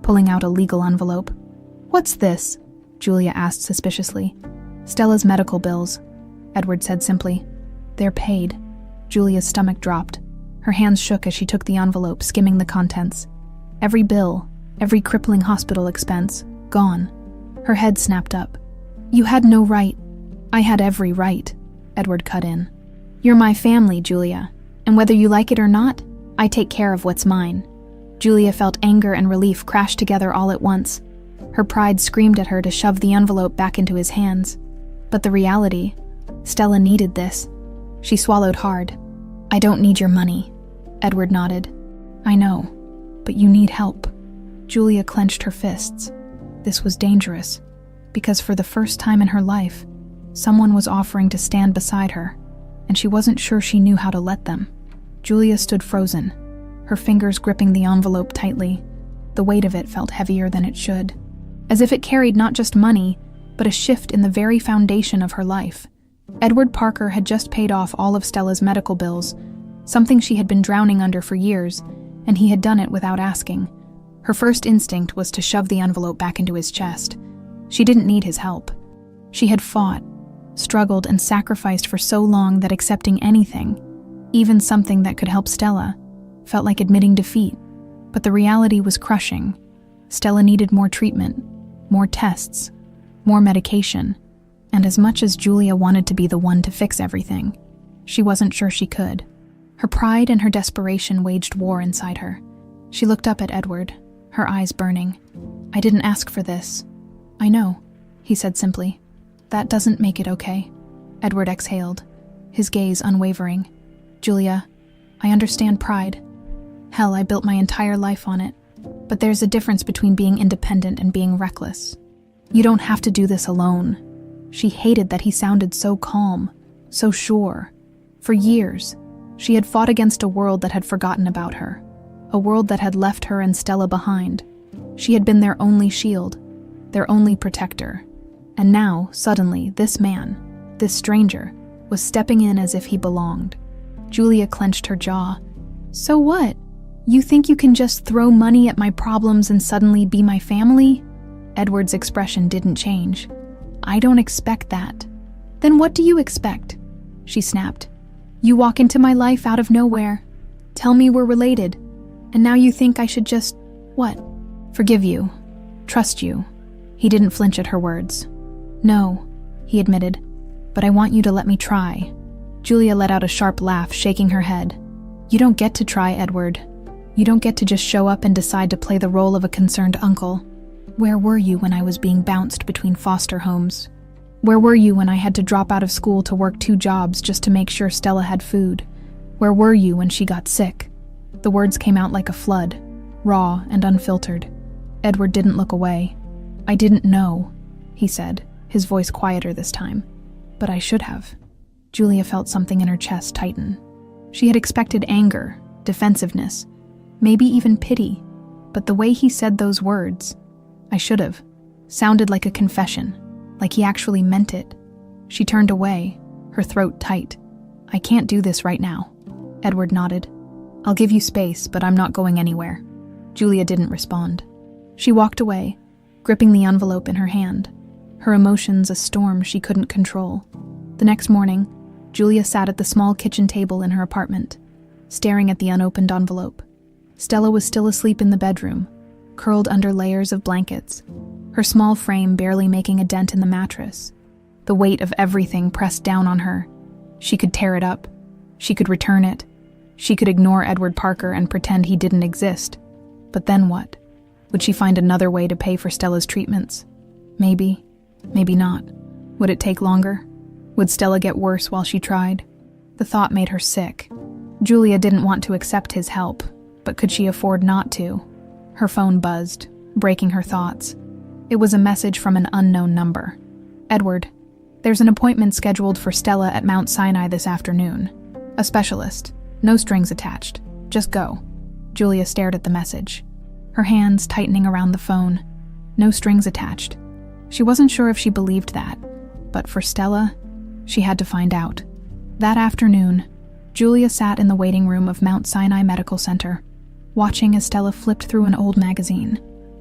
S1: pulling out a legal envelope. "What's this?" Julia asked suspiciously. "Stella's medical bills," Edward said simply. "They're paid." Julia's stomach dropped. Her hands shook as she took the envelope, skimming the contents. Every bill, every crippling hospital expense, gone. Her head snapped up. "You had no right." "I had every right," Edward cut in. "You're my family, Julia, and whether you like it or not, I take care of what's mine." Julia felt anger and relief crash together all at once. Her pride screamed at her to shove the envelope back into his hands. But the reality, Stella needed this. She swallowed hard. "I don't need your money," Edward nodded. "I know, but you need help." Julia clenched her fists. This was dangerous, because for the first time in her life, someone was offering to stand beside her, and she wasn't sure she knew how to let them. Julia stood frozen, her fingers gripping the envelope tightly. The weight of it felt heavier than it should, as if it carried not just money, but a shift in the very foundation of her life. Edward Parker had just paid off all of Stella's medical bills, something she had been drowning under for years, and he had done it without asking. Her first instinct was to shove the envelope back into his chest. She didn't need his help. She had fought, struggled, and sacrificed for so long that accepting anything, even something that could help Stella, felt like admitting defeat. But the reality was crushing. Stella needed more treatment, more tests, more medication, and as much as Julia wanted to be the one to fix everything, she wasn't sure she could. Her pride and her desperation waged war inside her. She looked up at Edward, her eyes burning. "I didn't ask for this." "I know," he said simply. "That doesn't make it okay." Edward exhaled, his gaze unwavering. "Julia, I understand pride. Hell, I built my entire life on it. But there's a difference between being independent and being reckless. You don't have to do this alone." She hated that he sounded so calm, so sure. For years, she had fought against a world that had forgotten about her, a world that had left her and Stella behind. She had been their only shield, their only protector. And now, suddenly, this man, this stranger, was stepping in as if he belonged. Julia clenched her jaw. "So what? You think you can just throw money at my problems and suddenly be my family?" Edward's expression didn't change. "I don't expect that." "Then what do you expect?" she snapped. "You walk into my life out of nowhere, tell me we're related, and now you think I should just, what? Forgive you, trust you." He didn't flinch at her words. "No," he admitted, "but I want you to let me try." Julia let out a sharp laugh, shaking her head. "You don't get to try, Edward. You don't get to just show up and decide to play the role of a concerned uncle. Where were you when I was being bounced between foster homes? Where were you when I had to drop out of school to work 2 jobs just to make sure Stella had food? Where were you when she got sick?" The words came out like a flood, raw and unfiltered. Edward didn't look away. "I didn't know," he said, his voice quieter this time. "But I should have." Julia felt something in her chest tighten. She had expected anger, defensiveness, maybe even pity, but the way he said those words, "I should have," sounded like a confession, like he actually meant it. She turned away, her throat tight. "I can't do this right now." Edward nodded. "I'll give you space, but I'm not going anywhere." Julia didn't respond. She walked away, gripping the envelope in her hand, her emotions a storm she couldn't control. The next morning, Julia sat at the small kitchen table in her apartment, staring at the unopened envelope. Stella was still asleep in the bedroom, curled under layers of blankets, her small frame barely making a dent in the mattress. The weight of everything pressed down on her. She could tear it up. She could return it. She could ignore Edward Parker and pretend he didn't exist. But then what? Would she find another way to pay for Stella's treatments? Maybe. Maybe not. Would it take longer? Would Stella get worse while she tried? The thought made her sick. Julia didn't want to accept his help, but could she afford not to? Her phone buzzed, breaking her thoughts. It was a message from an unknown number. "Edward, there's an appointment scheduled for Stella at Mount Sinai this afternoon. A specialist. No strings attached. Just go." Julia stared at the message, her hands tightening around the phone. No strings attached. She wasn't sure if she believed that, but for Stella, she had to find out. That afternoon, Julia sat in the waiting room of Mount Sinai Medical Center, watching as Stella flipped through an old magazine,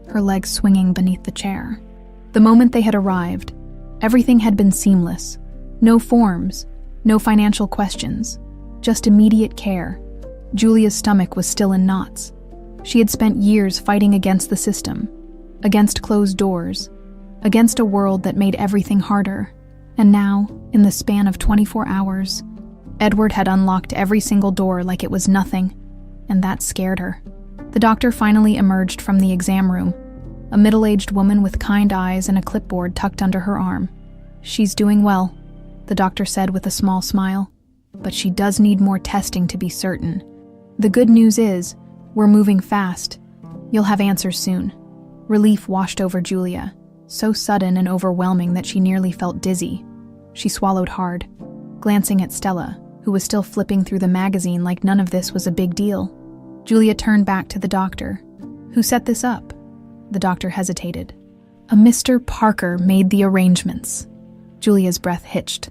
S1: her legs swinging beneath the chair. The moment they had arrived, everything had been seamless. No forms, no financial questions, just immediate care. Julia's stomach was still in knots. She had spent years fighting against the system, against closed doors, against a world that made everything harder. And now, in the span of 24 hours, Edward had unlocked every single door like it was nothing, and that scared her. The doctor finally emerged from the exam room, a middle-aged woman with kind eyes and a clipboard tucked under her arm. "She's doing well," the doctor said with a small smile, "but she does need more testing to be certain. The good news is, we're moving fast. You'll have answers soon." Relief washed over Julia, so sudden and overwhelming that she nearly felt dizzy. She swallowed hard, glancing at Stella, who was still flipping through the magazine like none of this was a big deal. Julia turned back to the doctor. "Who set this up?" The doctor hesitated. "A Mr. Parker made the arrangements." Julia's breath hitched.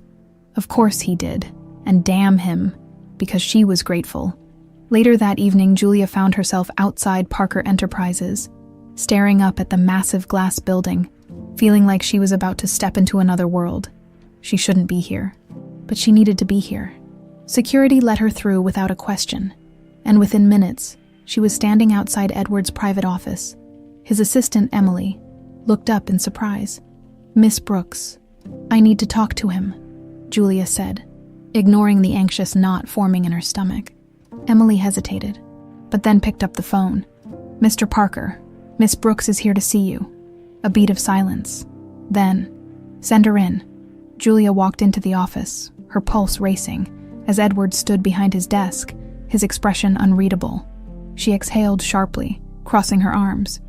S1: Of course he did, and damn him, because she was grateful. Later that evening, Julia found herself outside Parker Enterprises, staring up at the massive glass building, feeling like she was about to step into another world. She shouldn't be here, but she needed to be here. Security let her through without a question, and within minutes, she was standing outside Edward's private office. His assistant, Emily, looked up in surprise. "Miss Brooks, I need to talk to him," Julia said, ignoring the anxious knot forming in her stomach. Emily hesitated, but then picked up the phone. "Mr. Parker, Miss Brooks is here to see you." A beat of silence. Then, "Send her in." Julia walked into the office, her pulse racing, as Edward stood behind his desk, his expression unreadable. She exhaled sharply, crossing her arms.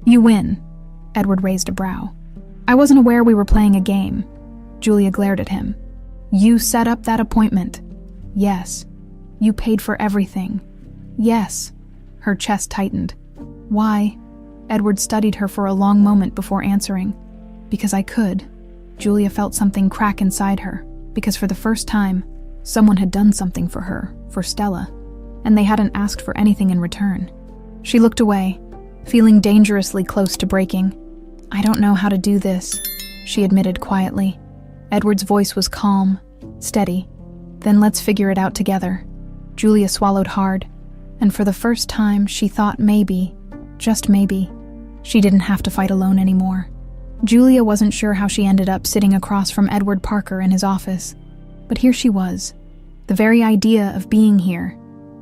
S1: "You win." Edward raised a brow. "I wasn't aware we were playing a game." Julia glared at him. "You set up that appointment." "Yes." "You paid for everything." "Yes." Her chest tightened. "Why?" Edward studied her for a long moment before answering. "Because I could." Julia felt something crack inside her, because for the first time, someone had done something for her, for Stella, and they hadn't asked for anything in return. She looked away, feeling dangerously close to breaking. "I don't know how to do this," she admitted quietly. Edward's voice was calm, steady. "Then let's figure it out together." Julia swallowed hard, and for the first time she thought maybe, just maybe, she didn't have to fight alone anymore. Julia wasn't sure how she ended up sitting across from Edward Parker in his office, but here she was. The very idea of being here,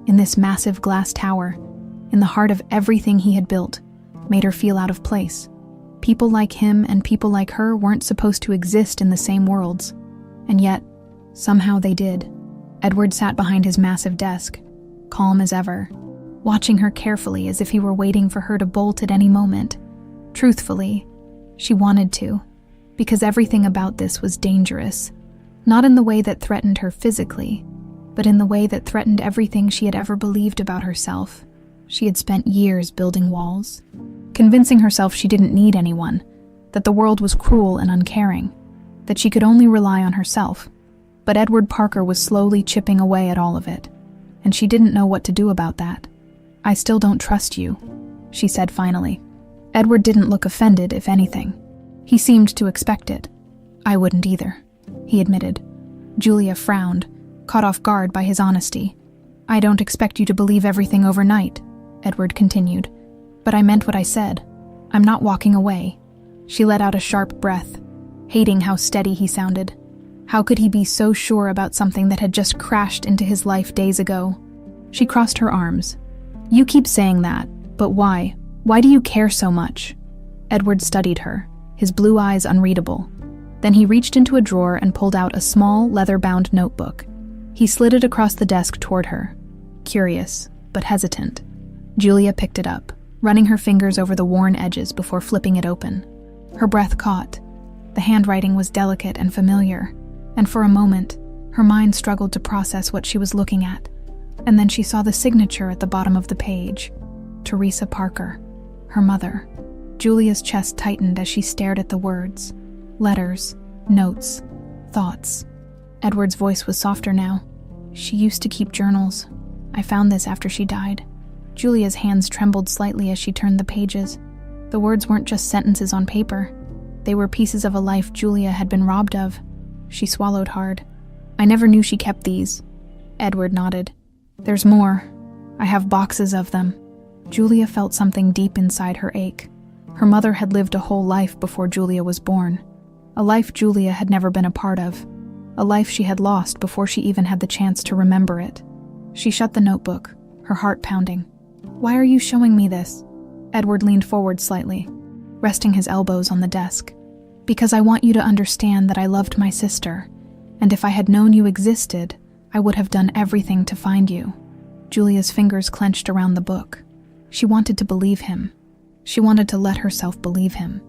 S1: in this massive glass tower, in the heart of everything he had built, made her feel out of place. People like him and people like her weren't supposed to exist in the same worlds, and yet, somehow they did. Edward sat behind his massive desk, calm as ever, watching her carefully as if he were waiting for her to bolt at any moment. Truthfully, she wanted to, because everything about this was dangerous, Not in the way that threatened her physically, but in the way that threatened everything she had ever believed about herself. She had spent years building walls, convincing herself she didn't need anyone, that the world was cruel and uncaring, that she could only rely on herself. But Edward Parker was slowly chipping away at all of it, and she didn't know what to do about that. "I still don't trust you," she said finally. Edward didn't look offended, if anything. He seemed to expect it. "I wouldn't either," he admitted. Julia frowned, caught off guard by his honesty. "I don't expect you to believe everything overnight," Edward continued. "But I meant what I said. I'm not walking away." She let out a sharp breath, hating how steady he sounded. How could he be so sure about something that had just crashed into his life days ago? She crossed her arms. "You keep saying that, but why? Why do you care so much?" Edward studied her, his blue eyes unreadable. Then he reached into a drawer and pulled out a small, leather-bound notebook. He slid it across the desk toward her, curious, but hesitant. Julia picked it up, running her fingers over the worn edges before flipping it open. Her breath caught. The handwriting was delicate and familiar, and for a moment, her mind struggled to process what she was looking at. And then she saw the signature at the bottom of the page. Teresa Parker, her mother. Julia's chest tightened as she stared at the words. Letters, notes, thoughts. Edward's voice was softer now. "She used to keep journals. I found this after she died." Julia's hands trembled slightly as she turned the pages. The words weren't just sentences on paper. They were pieces of a life Julia had been robbed of. She swallowed hard. "I never knew she kept these." Edward nodded. "There's more. I have boxes of them." Julia felt something deep inside her ache. Her mother had lived a whole life before Julia was born. A life Julia had never been a part of. A life she had lost before she even had the chance to remember it. She shut the notebook, her heart pounding. "Why are you showing me this?" Edward leaned forward slightly, resting his elbows on the desk. "Because I want you to understand that I loved my sister, and if I had known you existed, I would have done everything to find you." Julia's fingers clenched around the book. She wanted to believe him. She wanted to let herself believe him.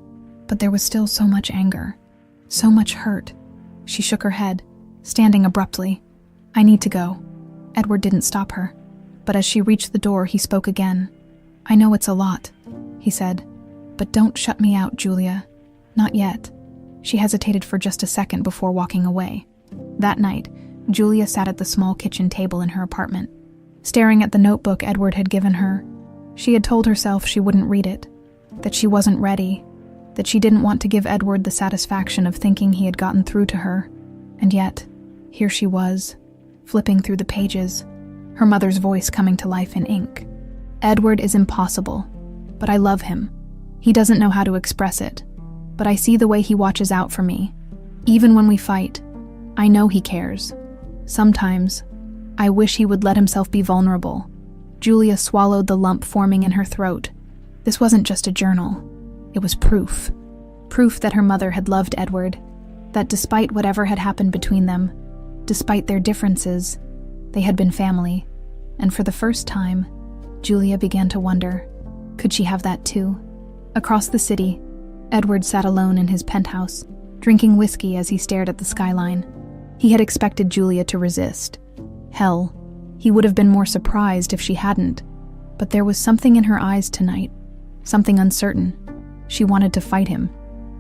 S1: But there was still so much anger, so much hurt. She shook her head, standing abruptly. "I need to go." Edward didn't stop her, but as she reached the door, he spoke again. "I know it's a lot," he said, "but don't shut me out, Julia. Not yet." She hesitated for just a second before walking away. That night, Julia sat at the small kitchen table in her apartment, staring at the notebook Edward had given her. She had told herself she wouldn't read it, that she wasn't ready, that she didn't want to give Edward the satisfaction of thinking he had gotten through to her. And yet, here she was, flipping through the pages, her mother's voice coming to life in ink. "Edward is impossible, but I love him. He doesn't know how to express it, but I see the way he watches out for me. Even when we fight, I know he cares. Sometimes, I wish he would let himself be vulnerable." Julia swallowed the lump forming in her throat. This wasn't just a journal. It was proof. Proof that her mother had loved Edward, that despite whatever had happened between them, despite their differences, they had been family. And for the first time, Julia began to wonder, could she have that too? Across the city, Edward sat alone in his penthouse, drinking whiskey as he stared at the skyline. He had expected Julia to resist. Hell, he would have been more surprised if she hadn't. But there was something in her eyes tonight, something uncertain. She wanted to fight him,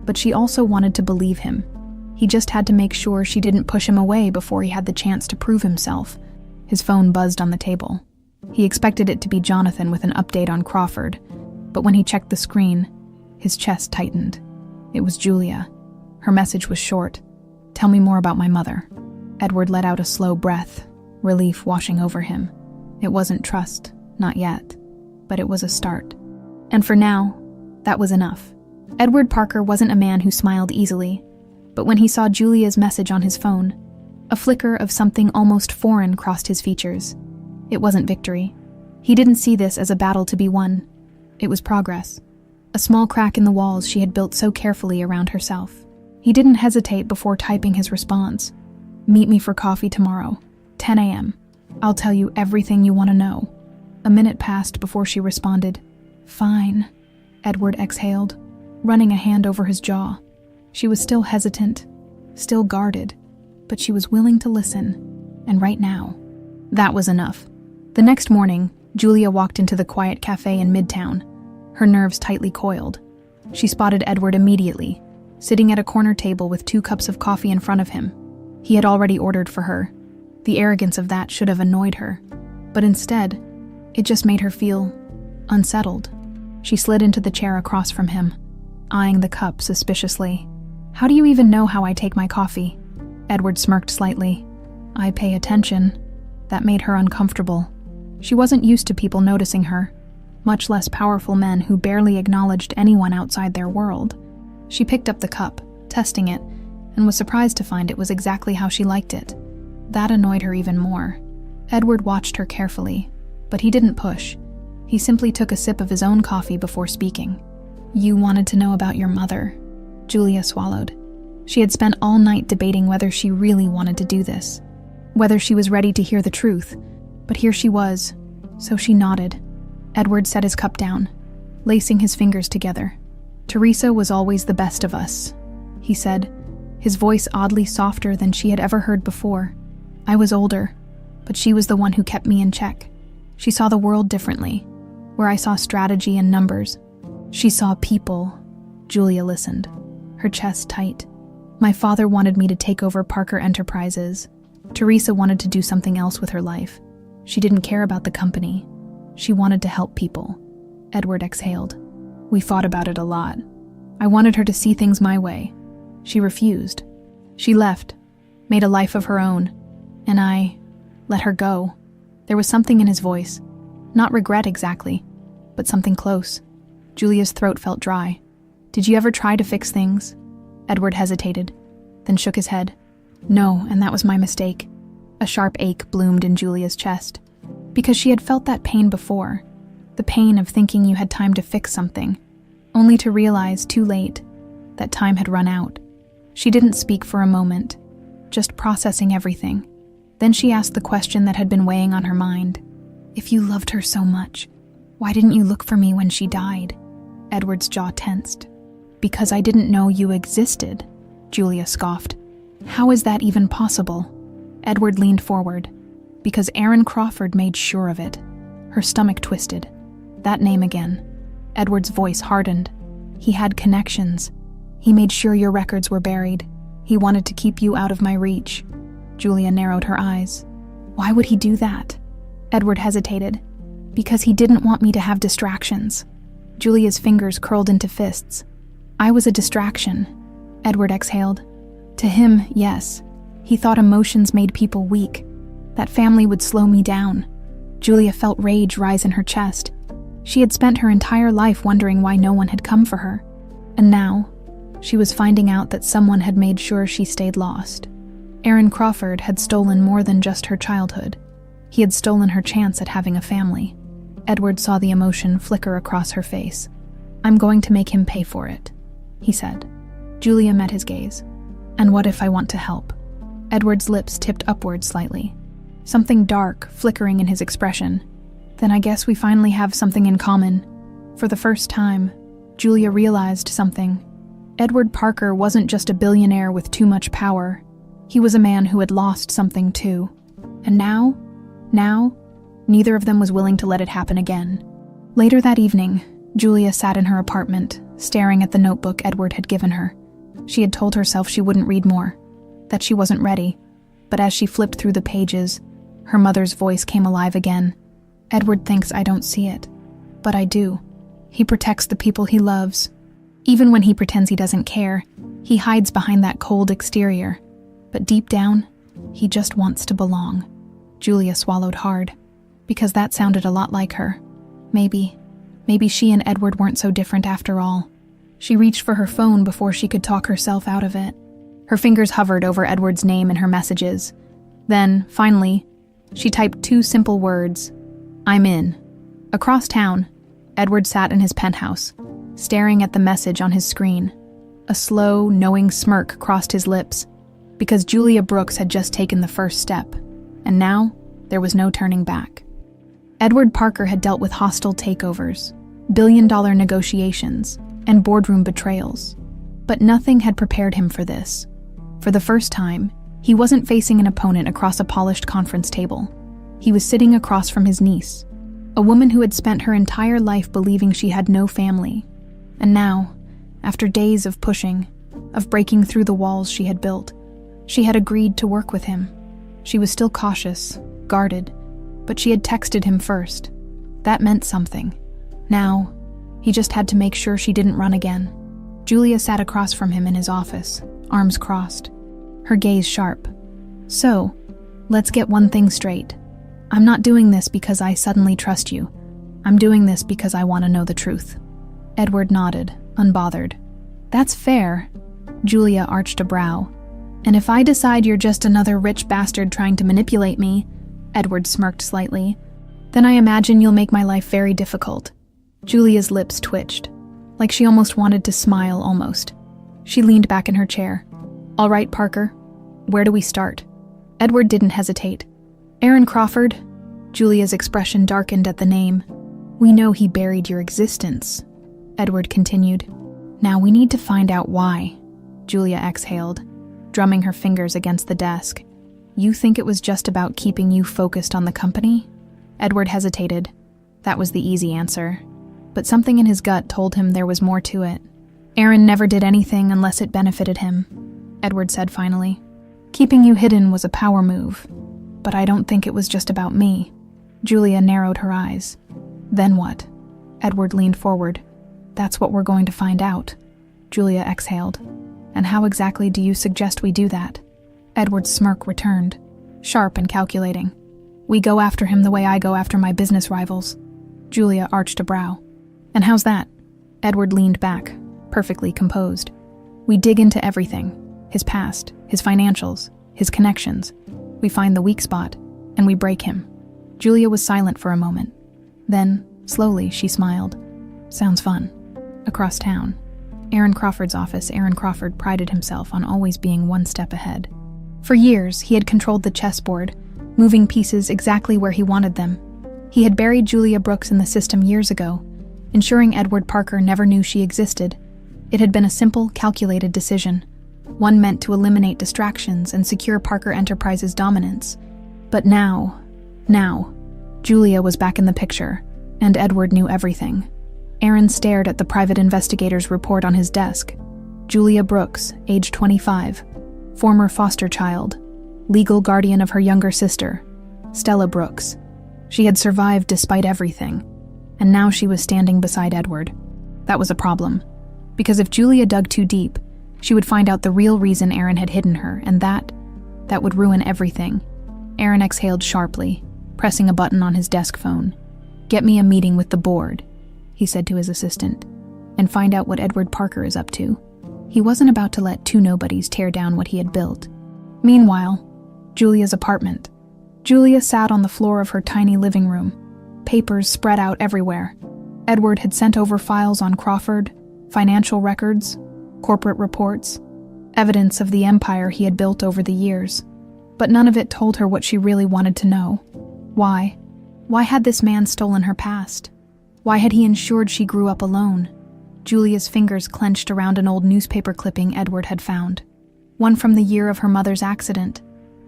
S1: but she also wanted to believe him. He just had to make sure she didn't push him away before he had the chance to prove himself. His phone buzzed on the table. He expected it to be Jonathan with an update on Crawford, but when he checked the screen, his chest tightened. It was Julia. Her message was short. "Tell me more about my mother." Edward let out a slow breath, relief washing over him. It wasn't trust, not yet, but it was a start. And for now, that was enough. Edward Parker wasn't a man who smiled easily, but when he saw Julia's message on his phone, a flicker of something almost foreign crossed his features. It wasn't victory. He didn't see this as a battle to be won. It was progress. A small crack in the walls she had built so carefully around herself. He didn't hesitate before typing his response. "Meet me for coffee tomorrow, 10 a.m. I'll tell you everything you want to know." A minute passed before she responded. "Fine," Edward exhaled, running a hand over his jaw. She was still hesitant, still guarded, but she was willing to listen, and right now. That was enough. The next morning, Julia walked into the quiet cafe in Midtown, her nerves tightly coiled. She spotted Edward immediately, sitting at a corner table with 2 cups of coffee in front of him. He had already ordered for her. The arrogance of that should have annoyed her, but instead, it just made her feel unsettled. She slid into the chair across from him, eyeing the cup suspiciously. "How do you even know how I take my coffee?" Edward smirked slightly. "I pay attention." That made her uncomfortable. She wasn't used to people noticing her, much less powerful men who barely acknowledged anyone outside their world. She picked up the cup, testing it, and was surprised to find it was exactly how she liked it. That annoyed her even more. Edward watched her carefully, but he didn't push. He simply took a sip of his own coffee before speaking. "You wanted to know about your mother." Julia swallowed. She had spent all night debating whether she really wanted to do this, whether she was ready to hear the truth, but here she was, so she nodded. Edward set his cup down, lacing his fingers together. "Teresa was always the best of us," he said, his voice oddly softer than she had ever heard before. "I was older, but she was the one who kept me in check. She saw the world differently, where I saw strategy and numbers. She saw people." Julia listened, her chest tight. "My father wanted me to take over Parker Enterprises. Teresa wanted to do something else with her life. She didn't care about the company. She wanted to help people." Edward exhaled. "We fought about it a lot. I wanted her to see things my way. She refused. She left, made a life of her own, and I let her go." There was something in his voice. Not regret exactly, but something close. Julia's throat felt dry. "Did you ever try to fix things?" Edward hesitated, then shook his head. "No, and that was my mistake." A sharp ache bloomed in Julia's chest, because she had felt that pain before, the pain of thinking you had time to fix something, only to realize too late that time had run out. She didn't speak for a moment, just processing everything. Then she asked the question that had been weighing on her mind. "If you loved her so much, why didn't you look for me when she died?" Edward's jaw tensed. "Because I didn't know you existed," Julia scoffed. "How is that even possible?" Edward leaned forward. "Because Aaron Crawford made sure of it." Her stomach twisted. That name again. Edward's voice hardened. "He had connections. He made sure your records were buried. He wanted to keep you out of my reach." Julia narrowed her eyes. "Why would he do that?" Edward hesitated. "Because he didn't want me to have distractions." Julia's fingers curled into fists. "I was a distraction," Edward exhaled. "To him, yes. He thought emotions made people weak. That family would slow me down." Julia felt rage rise in her chest. She had spent her entire life wondering why no one had come for her. And now, she was finding out that someone had made sure she stayed lost. Aaron Crawford had stolen more than just her childhood. He had stolen her chance at having a family. Edward saw the emotion flicker across her face. "I'm going to make him pay for it," he said. Julia met his gaze. "And what if I want to help?" Edward's lips tipped upward slightly, something dark flickering in his expression. "Then I guess we finally have something in common." For the first time, Julia realized something. Edward Parker wasn't just a billionaire with too much power. He was a man who had lost something too. And now, neither of them was willing to let it happen again. Later that evening, Julia sat in her apartment, staring at the notebook Edward had given her. She had told herself she wouldn't read more, that she wasn't ready. But as she flipped through the pages, her mother's voice came alive again. "Edward thinks I don't see it, but I do. He protects the people he loves. Even when he pretends he doesn't care, he hides behind that cold exterior. But deep down, he just wants to belong." Julia swallowed hard, because that sounded a lot like her. Maybe she and Edward weren't so different after all. She reached for her phone before she could talk herself out of it. Her fingers hovered over Edward's name in her messages. Then, finally, she typed 2 simple words: "I'm in." Across town, Edward sat in his penthouse, staring at the message on his screen. A slow, knowing smirk crossed his lips, because Julia Brooks had just taken the first step, and now there was no turning back. Edward Parker had dealt with hostile takeovers, billion-dollar negotiations, and boardroom betrayals, but nothing had prepared him for this. For the first time, He wasn't facing an opponent across a polished conference table. He was sitting across from his niece, a woman who had spent her entire life believing she had no family. And now, after days of pushing, of breaking through the walls she had built, she had agreed to work with him. She was still cautious, guarded, but she had texted him first. That meant something. Now, he just had to make sure she didn't run again. Julia sat across from him in his office, arms crossed, her gaze sharp. So, let's get one thing straight. I'm not doing this because I suddenly trust you. I'm doing this because I want to know the truth. Edward nodded, unbothered. That's fair. Julia arched a brow. And if I decide you're just another rich bastard trying to manipulate me, Edward smirked slightly, then I imagine you'll make my life very difficult. Julia's lips twitched, like she almost wanted to smile almost. She leaned back in her chair. All right, Parker, where do we start? Edward didn't hesitate. Aaron Crawford? Julia's expression darkened at the name. We know he buried your existence, Edward continued. Now we need to find out why. Julia exhaled, drumming her fingers against the desk. You think it was just about keeping you focused on the company? Edward hesitated. That was the easy answer. But something in his gut told him there was more to it. Aaron never did anything unless it benefited him, Edward said finally. Keeping you hidden was a power move. But I don't think it was just about me. Julia narrowed her eyes. Then what? Edward leaned forward. That's what we're going to find out. Julia exhaled. And how exactly do you suggest we do that? Edward's smirk returned, sharp and calculating. We go after him the way I go after my business rivals. Julia arched a brow. And how's that? Edward leaned back, perfectly composed. We dig into everything. His past, his financials, his connections. We find the weak spot, and we break him. Julia was silent for a moment. Then, slowly, she smiled. Sounds fun. Across town. Aaron Crawford's office, Aaron Crawford prided himself on always being one step ahead. For years, he had controlled the chessboard, moving pieces exactly where he wanted them. He had buried Julia Brooks in the system years ago, ensuring Edward Parker never knew she existed. It had been a simple, calculated decision, one meant to eliminate distractions and secure Parker Enterprises' dominance. But now, Julia was back in the picture, and Edward knew everything. Aaron stared at the private investigator's report on his desk. Julia Brooks, age 25, former foster child, legal guardian of her younger sister, Stella Brooks. She had survived despite everything, and now she was standing beside Edward. That was a problem, because if Julia dug too deep, she would find out the real reason Aaron had hidden her, and that would ruin everything. Aaron exhaled sharply, pressing a button on his desk phone. Get me a meeting with the board, he said to his assistant, and find out what Edward Parker is up to. He wasn't about to let two nobodies tear down what he had built. Meanwhile, Julia's apartment. Julia sat on the floor of her tiny living room, papers spread out everywhere. Edward had sent over files on Crawford, financial records, corporate reports, evidence of the empire he had built over the years. But none of it told her what she really wanted to know. Why? Why had this man stolen her past? Why had he ensured she grew up alone? Julia's fingers clenched around an old newspaper clipping Edward had found. One from the year of her mother's accident.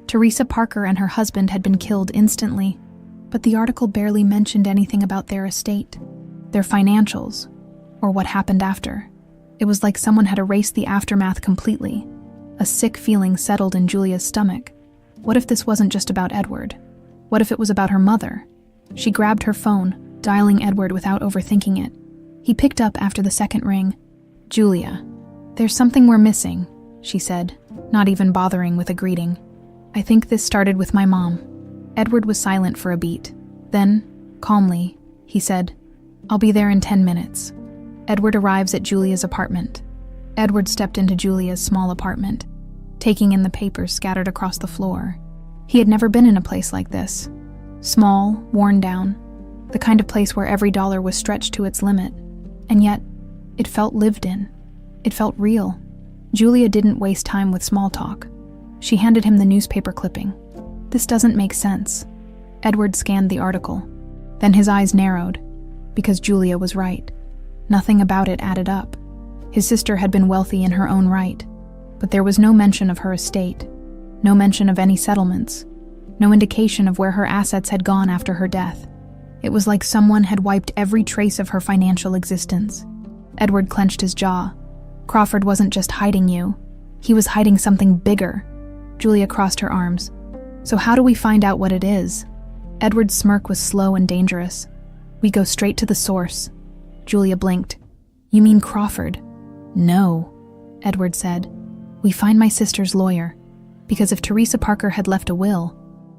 S1: Teresa Parker and her husband had been killed instantly, but the article barely mentioned anything about their estate, their financials, or what happened after. It was like someone had erased the aftermath completely. A sick feeling settled in Julia's stomach. What if this wasn't just about Edward? What if it was about her mother? She grabbed her phone, dialing Edward without overthinking it. He picked up after the second ring. Julia, there's something we're missing, she said, not even bothering with a greeting. I think this started with my mom. Edward was silent for a beat. Then, calmly, he said, I'll be there in 10 minutes. Edward arrives at Julia's apartment. Edward stepped into Julia's small apartment, taking in the papers scattered across the floor. He had never been in a place like this. Small, worn down, the kind of place where every dollar was stretched to its limit. And yet, it felt lived in. It felt real. Julia didn't waste time with small talk. She handed him the newspaper clipping. This doesn't make sense. Edward scanned the article. Then his eyes narrowed, because Julia was right. Nothing about it added up. His sister had been wealthy in her own right, but there was no mention of her estate. No mention of any settlements. No indication of where her assets had gone after her death. It was like someone had wiped every trace of her financial existence. Edward clenched his jaw. Crawford wasn't just hiding you. He was hiding something bigger. Julia crossed her arms. So how do we find out what it is? Edward's smirk was slow and dangerous. We go straight to the source. Julia blinked. You mean Crawford? No, Edward said. We find my sister's lawyer. Because if Teresa Parker had left a will,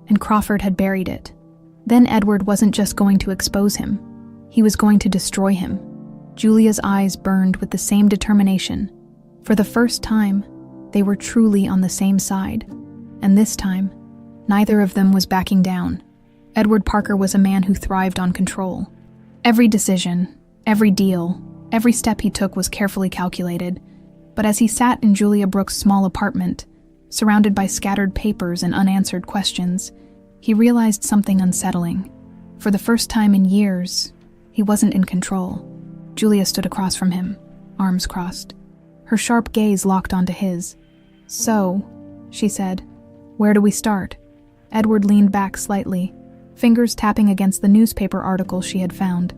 S1: and Crawford had buried it, then Edward wasn't just going to expose him. He was going to destroy him. Julia's eyes burned with the same determination. For the first time, they were truly on the same side. And this time, neither of them was backing down. Edward Parker was a man who thrived on control. Every decision, every deal, every step he took was carefully calculated. But as he sat in Julia Brooks' small apartment, surrounded by scattered papers and unanswered questions, he realized something unsettling. For the first time in years, he wasn't in control. Julia stood across from him, arms crossed. Her sharp gaze locked onto his. So, she said, where do we start? Edward leaned back slightly, fingers tapping against the newspaper article she had found.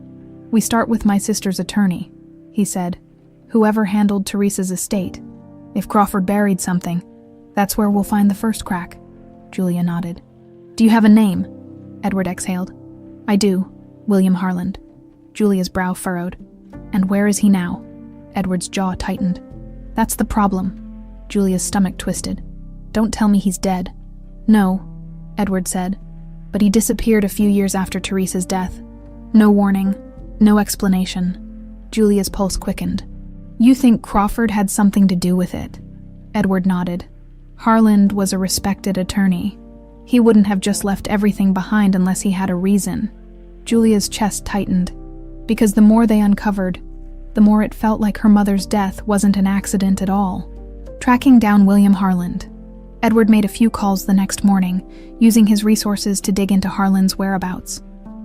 S1: We start with my sister's attorney, he said. Whoever handled Teresa's estate. If Crawford buried something, that's where we'll find the first crack. Julia nodded. Do you have a name? Edward exhaled. I do. William Harland. Julia's brow furrowed. And where is he now? Edward's jaw tightened. That's the problem. Julia's stomach twisted. Don't tell me he's dead. No, Edward said. But he disappeared a few years after Teresa's death. No warning, no explanation. Julia's pulse quickened. You think Crawford had something to do with it? Edward nodded. Harland was a respected attorney. He wouldn't have just left everything behind unless he had a reason. Julia's chest tightened, because the more they uncovered, the more it felt like her mother's death wasn't an accident at all. Tracking down William Harland, Edward made a few calls the next morning, using his resources to dig into Harland's whereabouts.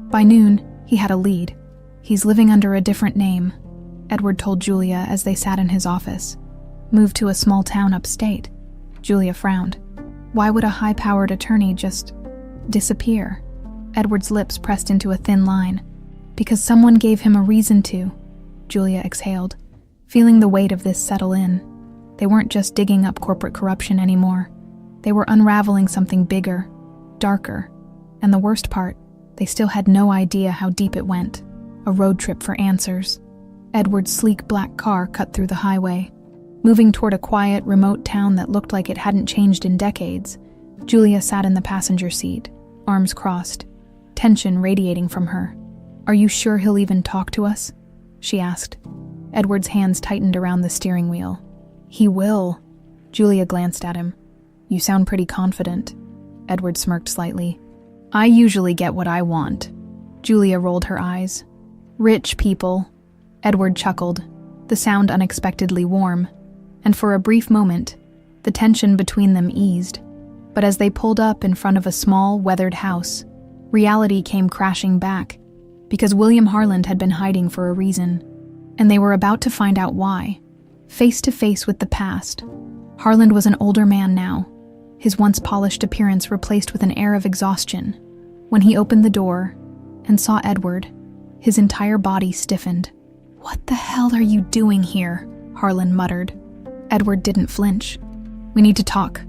S1: By noon, he had a lead. He's living under a different name, Edward told Julia as they sat in his office. Moved to a small town upstate. Julia frowned. Why would a high-powered attorney just disappear? Edward's lips pressed into a thin line. Because someone gave him a reason to. Julia exhaled, feeling the weight of this settle in. They weren't just digging up corporate corruption anymore. They were unraveling something bigger, darker. And the worst part, they still had no idea how deep it went. A road trip for answers. Edward's sleek black car cut through the highway. Moving toward a quiet, remote town that looked like it hadn't changed in decades, Julia sat in the passenger seat, arms crossed, tension radiating from her. Are you sure he'll even talk to us? She asked. Edward's hands tightened around the steering wheel. He will. Julia glanced at him. You sound pretty confident. Edward smirked slightly. I usually get what I want. Julia rolled her eyes. Rich people. Edward chuckled, the sound unexpectedly warm. And for a brief moment, the tension between them eased. But as they pulled up in front of a small, weathered house, reality came crashing back, because William Harland had been hiding for a reason, and they were about to find out why. Face to face with the past, Harland was an older man now, his once polished appearance replaced with an air of exhaustion. When he opened the door and saw Edward, his entire body stiffened. What the hell are you doing here? Harland muttered. Edward didn't flinch. We need to talk.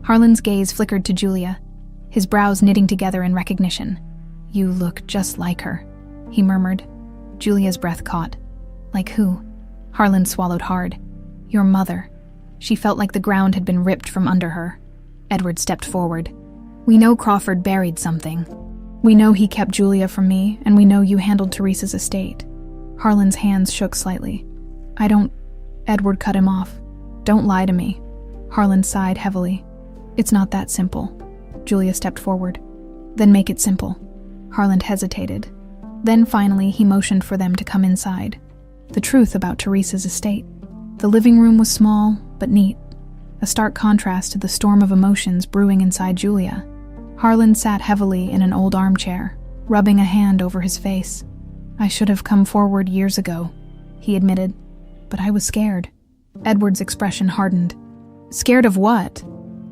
S1: Harland's gaze flickered to Julia, his brows knitting together in recognition. You look just like her, he murmured. Julia's breath caught. Like who? Harland swallowed hard. Your mother. She felt like the ground had been ripped from under her. Edward stepped forward. We know Crawford buried something. We know he kept Julia from me, and we know you handled Teresa's estate. Harland's hands shook slightly. Edward cut him off. Don't lie to me. Harland sighed heavily. It's not that simple. Julia stepped forward. Then make it simple. Harland hesitated. Then finally he motioned for them to come inside. The truth about Teresa's estate. The living room was small, but neat. A stark contrast to the storm of emotions brewing inside Julia. Harland sat heavily in an old armchair, rubbing a hand over his face. I should have come forward years ago, he admitted. But I was scared. Edward's expression hardened. Scared of what?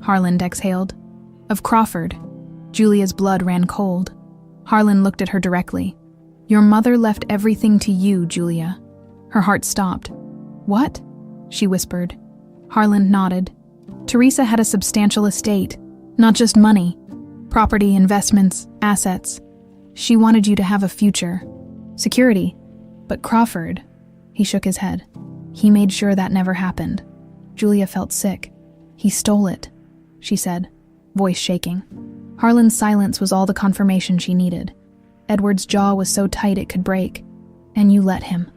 S1: Harland exhaled. Of Crawford. Julia's blood ran cold. Harland looked at her directly. Your mother left everything to you, Julia. Her heart stopped. What? She whispered. Harland nodded. Teresa had a substantial estate, not just money, property, investments, assets. She wanted you to have a future, security. But Crawford, he shook his head. He made sure that never happened. Julia felt sick. He stole it, she said, voice shaking. Harland's silence was all the confirmation she needed. Edward's jaw was so tight it could break. And you let him.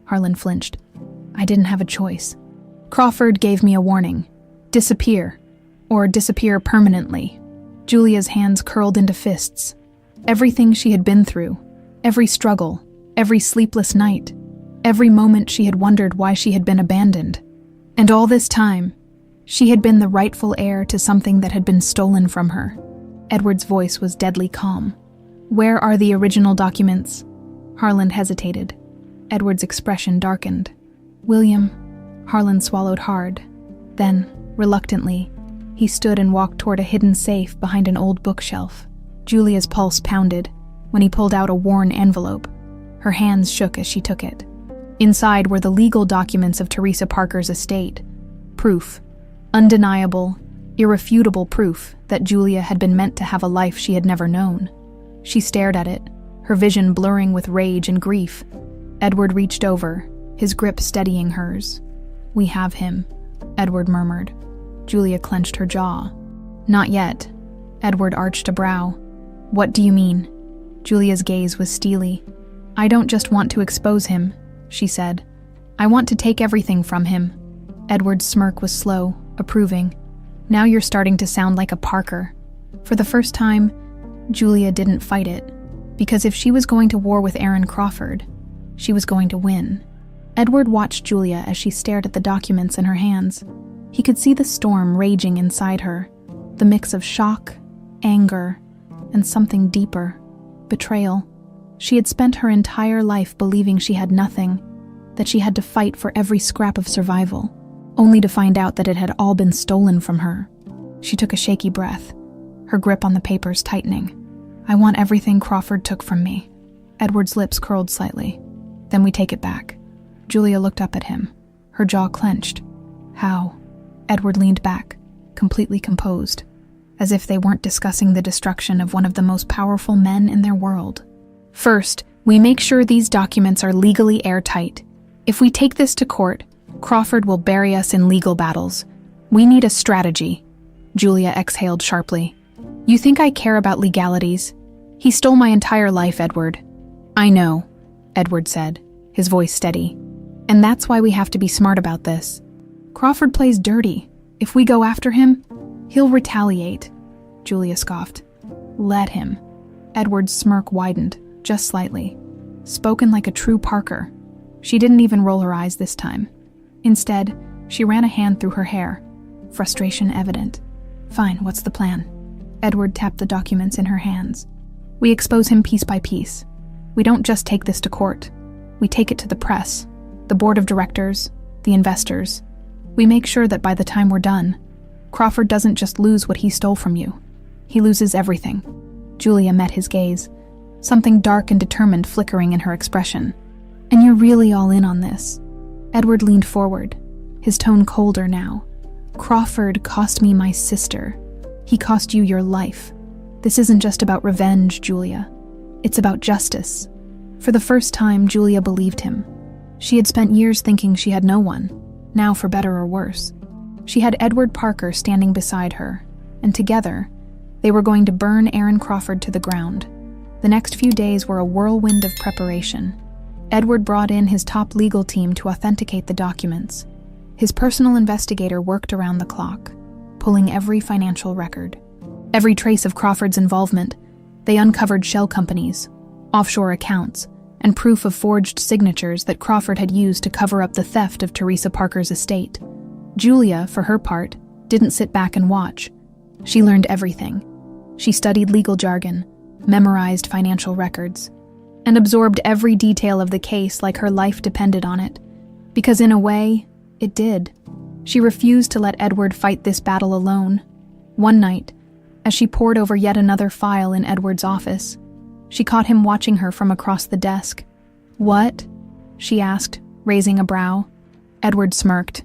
S1: Harland flinched. I didn't have a choice. Crawford gave me a warning. Disappear. Or disappear permanently. Julia's hands curled into fists. Everything she had been through, every struggle, every sleepless night, every moment she had wondered why she had been abandoned. And all this time, she had been the rightful heir to something that had been stolen from her. Edward's voice was deadly calm. Where are the original documents? Harland hesitated. Edward's expression darkened. William, Harland swallowed hard. Then, reluctantly, he stood and walked toward a hidden safe behind an old bookshelf. Julia's pulse pounded when he pulled out a worn envelope. Her hands shook as she took it. Inside were the legal documents of Teresa Parker's estate. Proof. Undeniable, irrefutable proof that Julia had been meant to have a life she had never known. She stared at it, her vision blurring with rage and grief. Edward reached over, his grip steadying hers. We have him, Edward murmured. Julia clenched her jaw. Not yet. Edward arched a brow. What do you mean? Julia's gaze was steely. I don't just want to expose him, she said. I want to take everything from him. Edward's smirk was slow, approving. Now you're starting to sound like a Parker. For the first time, Julia didn't fight it, because if she was going to war with Aaron Crawford, she was going to win. Edward watched Julia as she stared at the documents in her hands. He could see the storm raging inside her, the mix of shock, anger, and something deeper, betrayal. She had spent her entire life believing she had nothing, that she had to fight for every scrap of survival, only to find out that it had all been stolen from her. She took a shaky breath, her grip on the papers tightening. I want everything Crawford took from me. Edward's lips curled slightly. Then we take it back. Julia looked up at him, her jaw clenched. How? Edward leaned back, completely composed, as if they weren't discussing the destruction of one of the most powerful men in their world. First, we make sure these documents are legally airtight. If we take this to court, Crawford will bury us in legal battles. We need a strategy. Julia exhaled sharply. You think I care about legalities? He stole my entire life, Edward. I know, Edward said, his voice steady. And that's why we have to be smart about this. Crawford plays dirty. If we go after him, he'll retaliate. Julia scoffed. Let him. Edward's smirk widened, just slightly. Spoken like a true Parker. She didn't even roll her eyes this time. Instead, she ran a hand through her hair, frustration evident. Fine, what's the plan? Edward tapped the documents in her hands. We expose him piece by piece. We don't just take this to court. We take it to the press, the board of directors, the investors. We make sure that by the time we're done, Crawford doesn't just lose what he stole from you. He loses everything. Julia met his gaze, something dark and determined flickering in her expression. And you're really all in on this. Edward leaned forward, his tone colder now. Crawford cost me my sister. He cost you your life. This isn't just about revenge, Julia. It's about justice. For the first time, Julia believed him. She had spent years thinking she had no one, now for better or worse. She had Edward Parker standing beside her, and together, they were going to burn Aaron Crawford to the ground. The next few days were a whirlwind of preparation. Edward brought in his top legal team to authenticate the documents. His personal investigator worked around the clock, pulling every financial record. Every trace of Crawford's involvement. They uncovered shell companies, offshore accounts, and proof of forged signatures that Crawford had used to cover up the theft of Teresa Parker's estate. Julia, for her part, didn't sit back and watch. She learned everything. She studied legal jargon, memorized financial records, and absorbed every detail of the case like her life depended on it. Because in a way, it did. She refused to let Edward fight this battle alone. One night, as she pored over yet another file in Edward's office, she caught him watching her from across the desk. "What?" she asked, raising a brow. Edward smirked.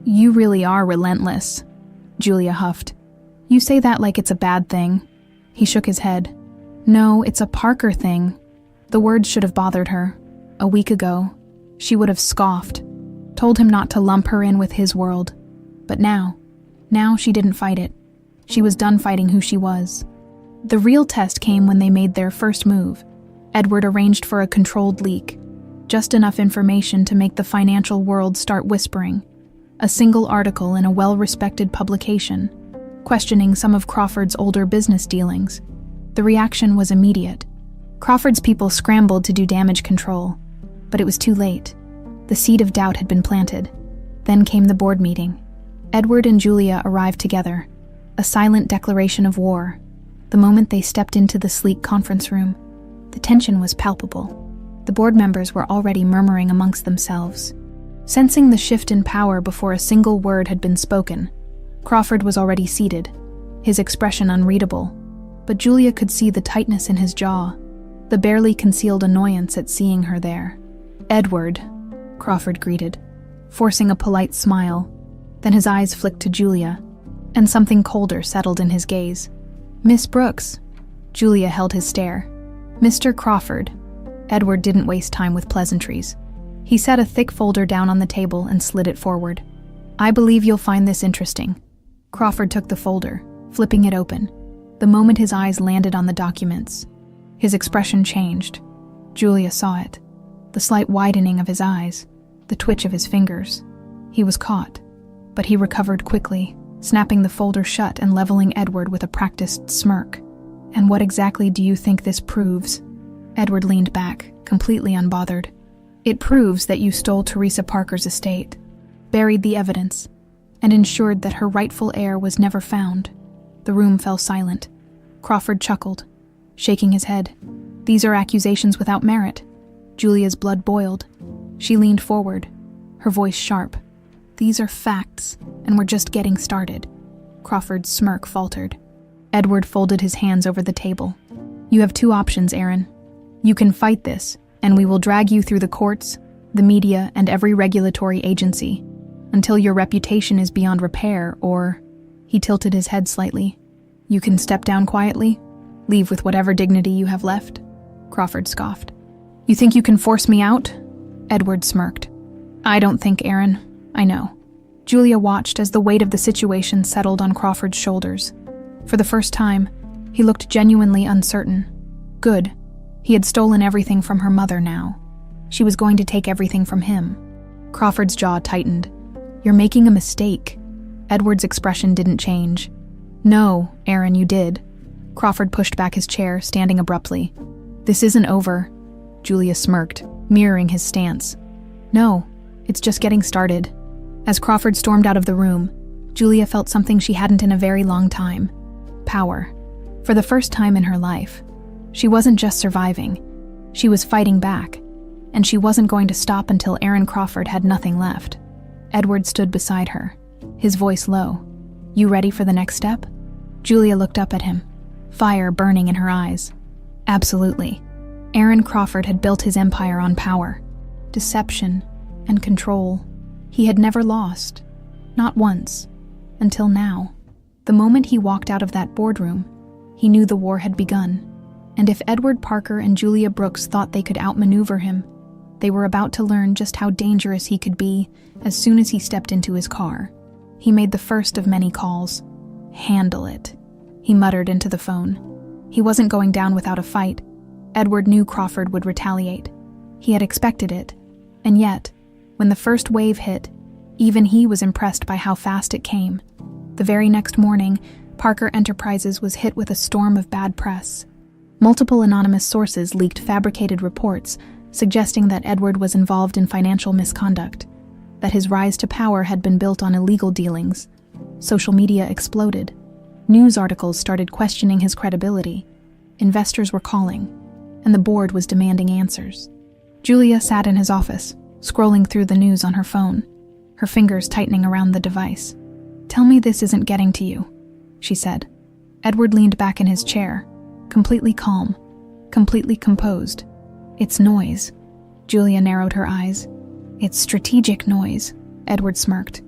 S1: "You really are relentless," Julia huffed. "You say that like it's a bad thing." He shook his head. "No, it's a Parker thing." The words should have bothered her. A week ago, she would have scoffed, told him not to lump her in with his world. But now she didn't fight it. She was done fighting who she was. The real test came when they made their first move. Edward arranged for a controlled leak, just enough information to make the financial world start whispering. A single article in a well-respected publication, questioning some of Crawford's older business dealings. The reaction was immediate. Crawford's people scrambled to do damage control, but it was too late. The seed of doubt had been planted. Then came the board meeting. Edward and Julia arrived together, a silent declaration of war. The moment they stepped into the sleek conference room, the tension was palpable. The board members were already murmuring amongst themselves. Sensing the shift in power before a single word had been spoken, Crawford was already seated, his expression unreadable, but Julia could see the tightness in his jaw, the barely concealed annoyance at seeing her there. "Edward," Crawford greeted, forcing a polite smile. Then his eyes flicked to Julia, and something colder settled in his gaze. "Miss Brooks." Julia held his stare. "Mr. Crawford." Edward didn't waste time with pleasantries. He set a thick folder down on the table and slid it forward. "I believe you'll find this interesting." Crawford took the folder, flipping it open. The moment his eyes landed on the documents, his expression changed. Julia saw it. The slight widening of his eyes, the twitch of his fingers. He was caught, but he recovered quickly, snapping the folder shut and leveling Edward with a practiced smirk. "And what exactly do you think this proves?" Edward leaned back, completely unbothered. "It proves that you stole Teresa Parker's estate, buried the evidence, and ensured that her rightful heir was never found." The room fell silent. Crawford chuckled, shaking his head. "These are accusations without merit." Julia's blood boiled. She leaned forward, her voice sharp. "These are facts, and we're just getting started." Crawford's smirk faltered. Edward folded his hands over the table. "You have two options, Aaron. You can fight this, and we will drag you through the courts, the media, and every regulatory agency, until your reputation is beyond repair, or..." He tilted his head slightly. "You can step down quietly, leave with whatever dignity you have left." Crawford scoffed. "You think you can force me out?" Edward smirked. "I don't think, Aaron. I know." Julia watched as the weight of the situation settled on Crawford's shoulders. For the first time, he looked genuinely uncertain. Good. He had stolen everything from her mother now. She was going to take everything from him. Crawford's jaw tightened. "You're making a mistake." Edward's expression didn't change. "No, Aaron, you did." Crawford pushed back his chair, standing abruptly. "This isn't over." Julia smirked, mirroring his stance. "No, it's just getting started." As Crawford stormed out of the room, Julia felt something she hadn't in a very long time. Power. For the first time in her life. She wasn't just surviving. She was fighting back. And she wasn't going to stop until Aaron Crawford had nothing left. Edward stood beside her, his voice low. "You ready for the next step?" Julia looked up at him, fire burning in her eyes. Absolutely. Aaron Crawford had built his empire on power, deception, and control. He had never lost. Not once. Until now. The moment he walked out of that boardroom, he knew the war had begun. And if Edward Parker and Julia Brooks thought they could outmaneuver him, they were about to learn just how dangerous he could be as soon as he stepped into his car. He made the first of many calls. "Handle it," he muttered into the phone. He wasn't going down without a fight. Edward knew Crawford would retaliate. He had expected it. And yet, when the first wave hit, even he was impressed by how fast it came. The very next morning, Parker Enterprises was hit with a storm of bad press. Multiple anonymous sources leaked fabricated reports suggesting that Edward was involved in financial misconduct, that his rise to power had been built on illegal dealings. Social media exploded. News articles started questioning his credibility. Investors were calling, and the board was demanding answers. Julia sat in his office, scrolling through the news on her phone, her fingers tightening around the device. "Tell me this isn't getting to you." she said. Edward leaned back in his chair, completely calm, completely composed. It's noise. Julia narrowed her eyes. It's strategic noise, Edward smirked.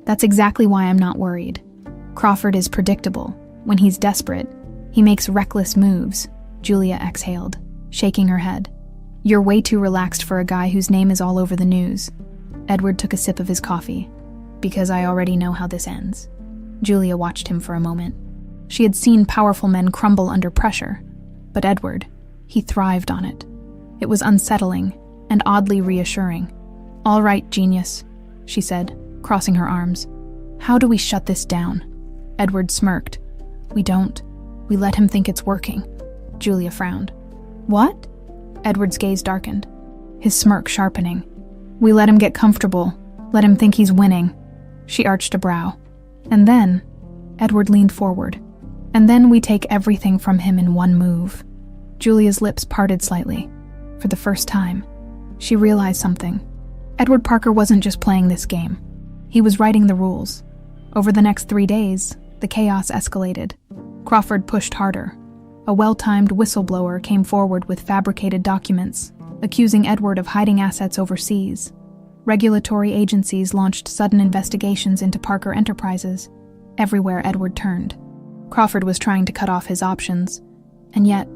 S1: That's exactly why I'm not worried. Crawford is predictable. When he's desperate, he makes reckless moves, Julia exhaled, shaking her head. You're way too relaxed for a guy whose name is all over the news. Edward took a sip of his coffee. Because I already know how this ends. Julia watched him for a moment. She had seen powerful men crumble under pressure, but Edward, he thrived on it. It was unsettling and oddly reassuring. All right, genius, she said, crossing her arms. How do we shut this down? Edward smirked. We don't. We let him think it's working. Julia frowned. What? Edward's gaze darkened, his smirk sharpening. We let him get comfortable, let him think he's winning. She arched a brow. And then, Edward leaned forward. And then we take everything from him in one move. Julia's lips parted slightly. For the first time, she realized something. Edward Parker wasn't just playing this game. He was writing the rules. Over the next 3 days, the chaos escalated. Crawford pushed harder. A well-timed whistleblower came forward with fabricated documents, accusing Edward of hiding assets overseas. Regulatory agencies launched sudden investigations into Parker Enterprises, everywhere Edward turned. Crawford was trying to cut off his options, and yet,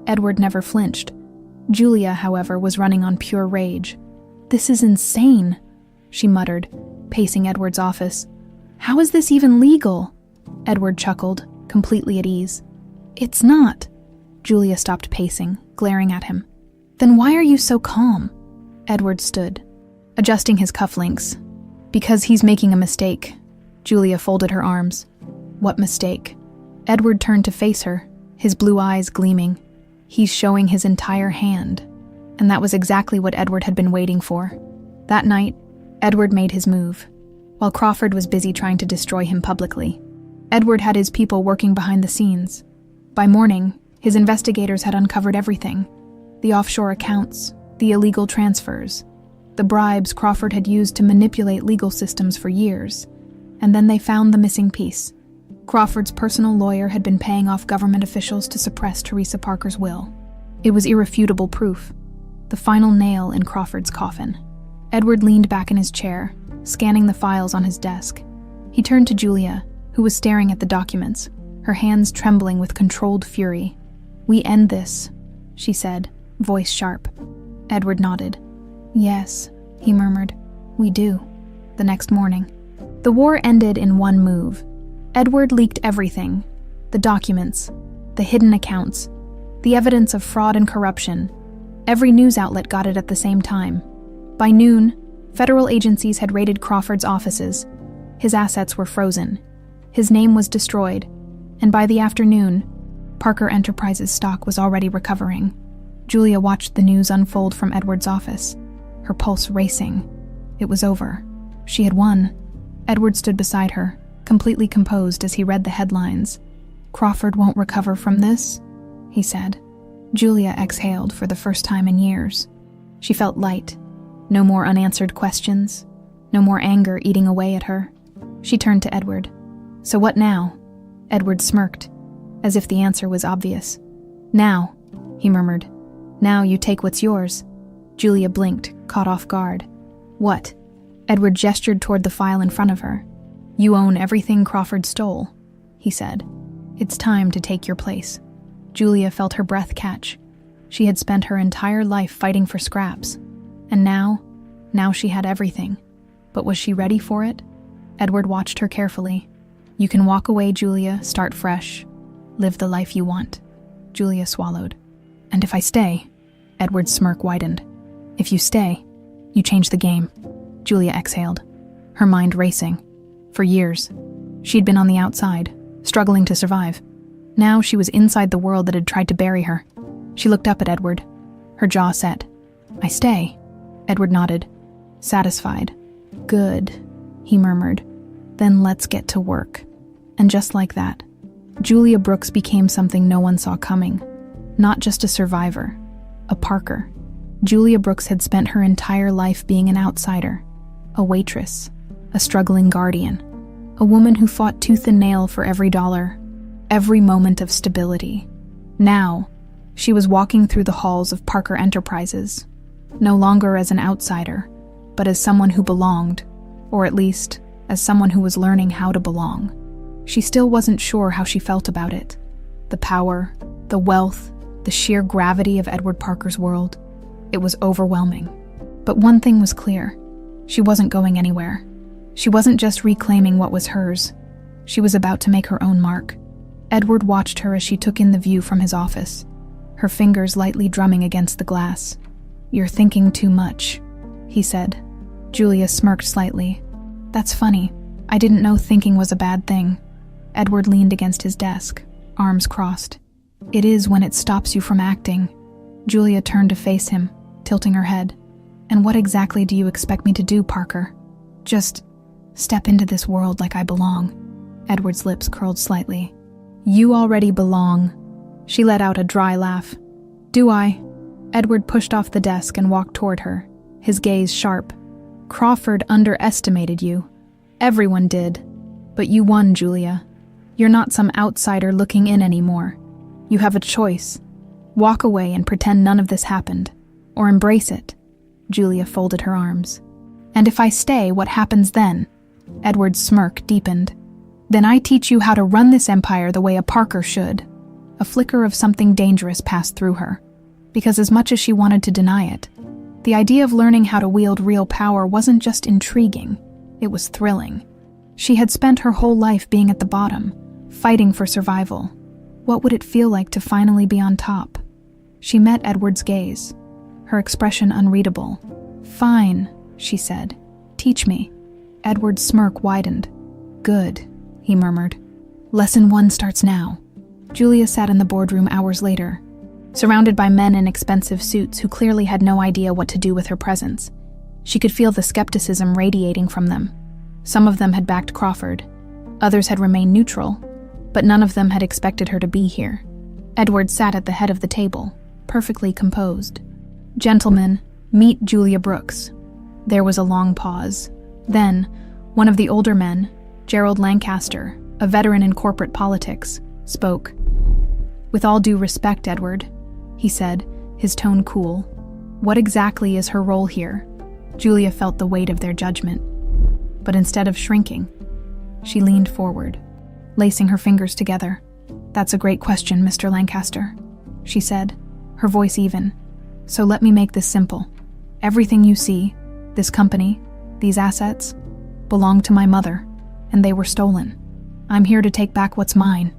S1: Edward never flinched. Julia, however, was running on pure rage. This is insane, she muttered, pacing Edward's office. How is this even legal? Edward chuckled, completely at ease. It's not. Julia stopped pacing, glaring at him. Then why are you so calm? Edward stood, adjusting his cufflinks. Because he's making a mistake. Julia folded her arms. What mistake? Edward turned to face her, his blue eyes gleaming. He's showing his entire hand. And that was exactly what Edward had been waiting for. That night, Edward made his move, while Crawford was busy trying to destroy him publicly. Edward had his people working behind the scenes. By morning, his investigators had uncovered everything. The offshore accounts, the illegal transfers, the bribes Crawford had used to manipulate legal systems for years. And then they found the missing piece. Crawford's personal lawyer had been paying off government officials to suppress Teresa Parker's will. It was irrefutable proof, the final nail in Crawford's coffin. Edward leaned back in his chair, scanning the files on his desk. He turned to Julia, who was staring at the documents, her hands trembling with controlled fury. We end this, she said, voice sharp. Edward nodded. Yes, he murmured. We do. The next morning. The war ended in one move. Edward leaked everything. The documents, the hidden accounts, the evidence of fraud and corruption. Every news outlet got it at the same time. By noon, federal agencies had raided Crawford's offices. His assets were frozen. His name was destroyed. And by the afternoon, Parker Enterprises stock was already recovering. Julia watched the news unfold from Edward's office, her pulse racing. It was over. She had won. Edward stood beside her, completely composed as he read the headlines. Crawford won't recover from this, he said. Julia exhaled for the first time in years. She felt light. No more unanswered questions. No more anger eating away at her. She turned to Edward. So what now? Edward smirked, as if the answer was obvious. Now, he murmured. Now you take what's yours. Julia blinked, caught off guard. What? Edward gestured toward the file in front of her. You own everything Crawford stole, he said. It's time to take your place. Julia felt her breath catch. She had spent her entire life fighting for scraps. And now she had everything. But was she ready for it? Edward watched her carefully. You can walk away, Julia, start fresh. Live the life you want. Julia swallowed. And if I stay? Edward's smirk widened. If you stay, you change the game. Julia exhaled, her mind racing. For years, she'd been on the outside, struggling to survive. Now she was inside the world that had tried to bury her. She looked up at Edward, her jaw set. I stay. Edward nodded, satisfied. Good, he murmured. Then let's get to work. And just like that, Julia Brooks became something no one saw coming. Not just a survivor, a Parker. Julia Brooks had spent her entire life being an outsider, a waitress, a struggling guardian, a woman who fought tooth and nail for every dollar, every moment of stability. Now, she was walking through the halls of Parker Enterprises, no longer as an outsider, but as someone who belonged, or at least, as someone who was learning how to belong. She still wasn't sure how she felt about it. The power, the wealth, the sheer gravity of Edward Parker's world. It was overwhelming. But one thing was clear. She wasn't going anywhere. She wasn't just reclaiming what was hers. She was about to make her own mark. Edward watched her as she took in the view from his office, her fingers lightly drumming against the glass. "You're thinking too much," he said. Julia smirked slightly. "That's funny. I didn't know thinking was a bad thing." Edward leaned against his desk, arms crossed. "It is when it stops you from acting." Julia turned to face him, tilting her head. "And what exactly do you expect me to do, Parker? Just step into this world like I belong." Edward's lips curled slightly. "You already belong." She let out a dry laugh. "Do I?" Edward pushed off the desk and walked toward her, his gaze sharp. "Crawford underestimated you. Everyone did. But you won, Julia. You're not some outsider looking in anymore. You have a choice. Walk away and pretend none of this happened. Or embrace it." Julia folded her arms. "And if I stay, what happens then?" Edward's smirk deepened. "Then I teach you how to run this empire the way a Parker should." A flicker of something dangerous passed through her, because as much as she wanted to deny it, the idea of learning how to wield real power wasn't just intriguing, it was thrilling. She had spent her whole life being at the bottom, fighting for survival. What would it feel like to finally be on top? She met Edward's gaze, her expression unreadable. "Fine," she said. "Teach me." Edward's smirk widened. "Good," he murmured. "Lesson 1 starts now." Julia sat in the boardroom hours later, surrounded by men in expensive suits who clearly had no idea what to do with her presence. She could feel the skepticism radiating from them. Some of them had backed Crawford, others had remained neutral, but none of them had expected her to be here. Edward sat at the head of the table, perfectly composed. "Gentlemen, meet Julia Brooks." There was a long pause. Then, one of the older men, Gerald Lancaster, a veteran in corporate politics, spoke. "With all due respect, Edward," he said, his tone cool. "What exactly is her role here?" Julia felt the weight of their judgment. But instead of shrinking, she leaned forward, lacing her fingers together. "That's a great question, Mr. Lancaster," she said, her voice even. "So let me make this simple. Everything you see, this company, these assets, belong to my mother, and they were stolen. I'm here to take back what's mine."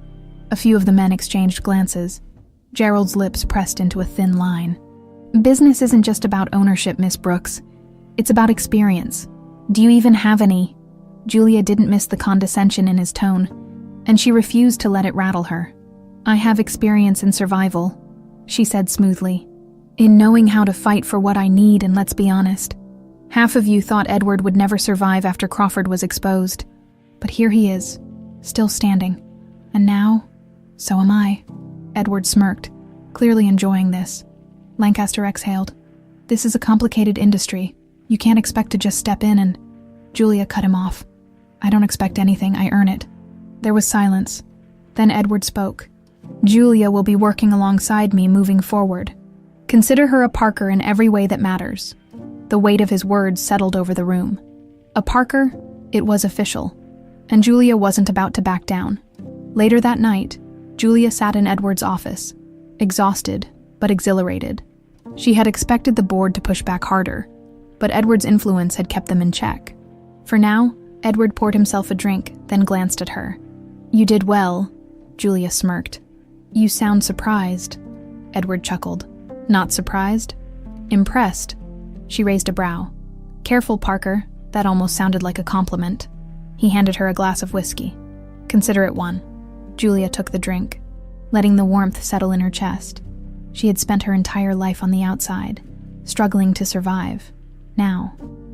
S1: A few of the men exchanged glances. Gerald's lips pressed into a thin line. "Business isn't just about ownership, Miss Brooks. It's about experience. Do you even have any?" Julia didn't miss the condescension in his tone, and she refused to let it rattle her. "I have experience in survival," she said smoothly. "In knowing how to fight for what I need, and let's be honest. Half of you thought Edward would never survive after Crawford was exposed. But here he is, still standing. And now, so am I." Edward smirked, clearly enjoying this. Lancaster exhaled. "This is a complicated industry. You can't expect to just step in and—" Julia cut him off. "I don't expect anything, I earn it." There was silence. Then Edward spoke. "Julia will be working alongside me moving forward. Consider her a Parker in every way that matters." The weight of his words settled over the room. A Parker, it was official. And Julia wasn't about to back down. Later that night, Julia sat in Edward's office, exhausted but exhilarated. She had expected the board to push back harder, but Edward's influence had kept them in check. For now, Edward poured himself a drink, then glanced at her. "You did well," Julia smirked. "You sound surprised." Edward chuckled. "Not surprised? Impressed." She raised a brow. "Careful, Parker. That almost sounded like a compliment." He handed her a glass of whiskey. "Consider it one." Julia took the drink, letting the warmth settle in her chest. She had spent her entire life on the outside, struggling to survive. Now,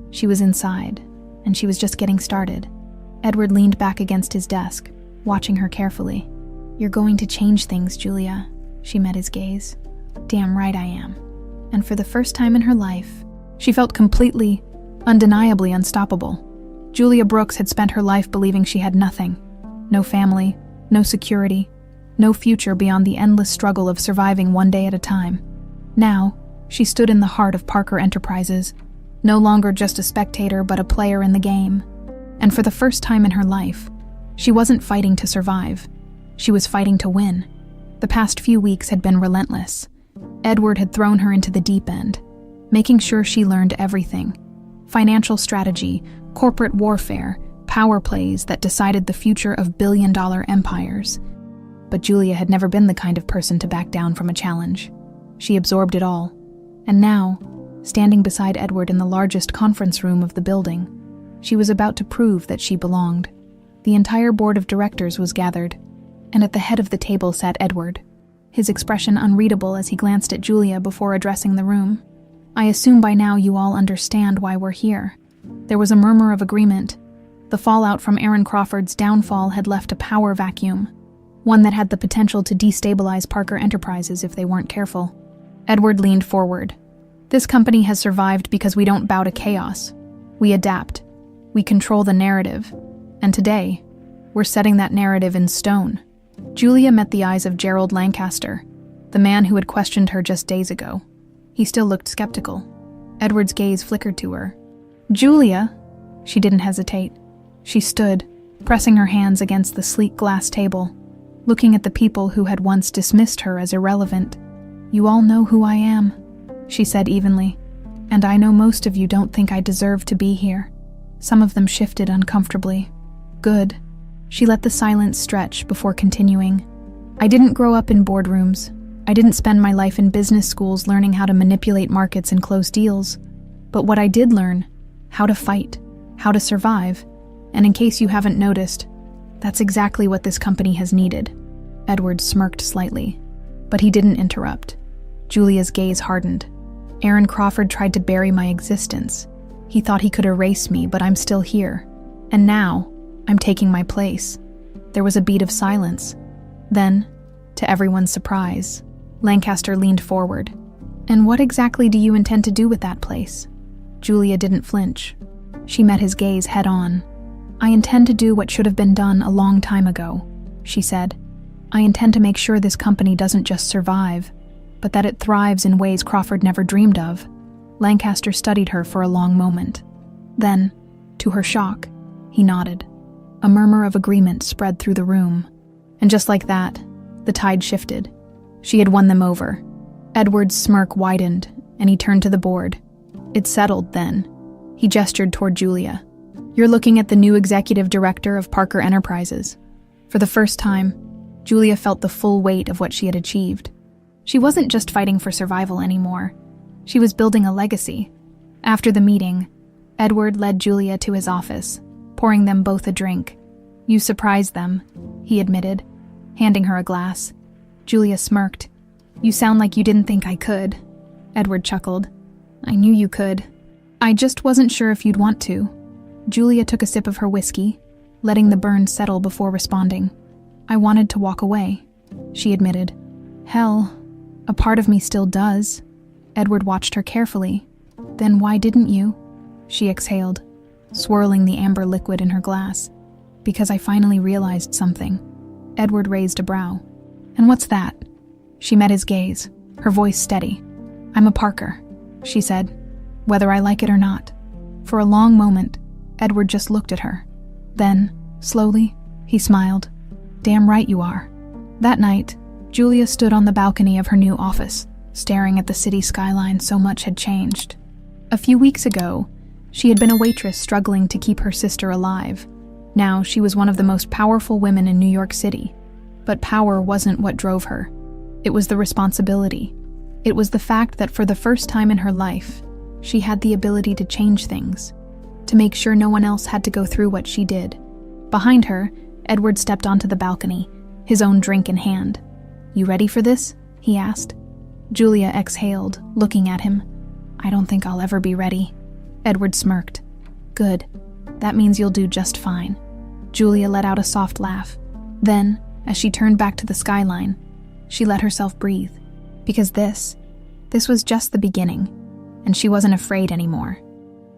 S1: she was inside, and she was just getting started. Edward leaned back against his desk, watching her carefully. "You're going to change things, Julia." She met his gaze. "Damn right I am." And for the first time in her life, she felt completely, undeniably unstoppable. Julia Brooks had spent her life believing she had nothing. No family, no security, No future beyond the endless struggle of surviving one day at a time. Now, she stood in the heart of Parker Enterprises, no longer just a spectator but a player in the game. And for the first time in her life, she wasn't fighting to survive. She was fighting to win. The past few weeks had been relentless. Edward had thrown her into the deep end, making sure she learned everything. Financial strategy, corporate warfare, power plays that decided the future of billion-dollar empires. But Julia had never been the kind of person to back down from a challenge. She absorbed it all. And now, standing beside Edward in the largest conference room of the building, she was about to prove that she belonged. The entire board of directors was gathered, and at the head of the table sat Edward, his expression unreadable as he glanced at Julia before addressing the room. "I assume by now you all understand why we're here." There was a murmur of agreement. The fallout from Aaron Crawford's downfall had left a power vacuum, one that had the potential to destabilize Parker Enterprises if they weren't careful. Edward leaned forward. "This company has survived because we don't bow to chaos. We adapt. We control the narrative. And today, we're setting that narrative in stone." Julia met the eyes of Gerald Lancaster, the man who had questioned her just days ago. He still looked skeptical. Edward's gaze flickered to her. "Julia!" She didn't hesitate. She stood, pressing her hands against the sleek glass table, looking at the people who had once dismissed her as irrelevant. "You all know who I am," she said evenly, "and I know most of you don't think I deserve to be here." Some of them shifted uncomfortably. "Good." She let the silence stretch before continuing. "I didn't grow up in boardrooms. I didn't spend my life in business schools learning how to manipulate markets and close deals. But what I did learn, how to fight, how to survive, and in case you haven't noticed, that's exactly what this company has needed." Edward smirked slightly, but he didn't interrupt. Julia's gaze hardened. "Aaron Crawford tried to bury my existence. He thought he could erase me, but I'm still here. And now, I'm taking my place." There was a beat of silence. Then, to everyone's surprise, Lancaster leaned forward. "And what exactly do you intend to do with that place?" Julia didn't flinch. She met his gaze head-on. "I intend to do what should have been done a long time ago," she said. "I intend to make sure this company doesn't just survive, but that it thrives in ways Crawford never dreamed of." Lancaster studied her for a long moment. Then, to her shock, he nodded. A murmur of agreement spread through the room. And just like that, the tide shifted. She had won them over. Edward's smirk widened, and he turned to the board. "It's settled, then." He gestured toward Julia. "You're looking at the new executive director of Parker Enterprises." For the first time, Julia felt the full weight of what she had achieved. She wasn't just fighting for survival anymore. She was building a legacy. After the meeting, Edward led Julia to his office, pouring them both a drink. "You surprised them," he admitted, handing her a glass. Julia smirked. "You sound like you didn't think I could." Edward chuckled. "I knew you could. I just wasn't sure if you'd want to." Julia took a sip of her whiskey, letting the burn settle before responding. "I wanted to walk away," she admitted. "Hell, a part of me still does." Edward watched her carefully. "Then why didn't you?" She exhaled, swirling the amber liquid in her glass. "Because I finally realized something." Edward raised a brow. "And what's that?" She met his gaze, her voice steady. "I'm a Parker," she said, "whether I like it or not." For a long moment, Edward just looked at her. Then, slowly, he smiled. "Damn right you are." That night, Julia stood on the balcony of her new office, staring at the city skyline. So much had changed. A few weeks ago, she had been a waitress struggling to keep her sister alive. Now she was one of the most powerful women in New York City. But power wasn't what drove her. It was the responsibility. It was the fact that for the first time in her life, she had the ability to change things, to make sure no one else had to go through what she did. Behind her, Edward stepped onto the balcony, his own drink in hand. "You ready for this?" he asked. Julia exhaled, looking at him. "I don't think I'll ever be ready." Edward smirked. "Good. That means you'll do just fine." Julia let out a soft laugh. Then, as she turned back to the skyline, she let herself breathe. Because this was just the beginning, and she wasn't afraid anymore.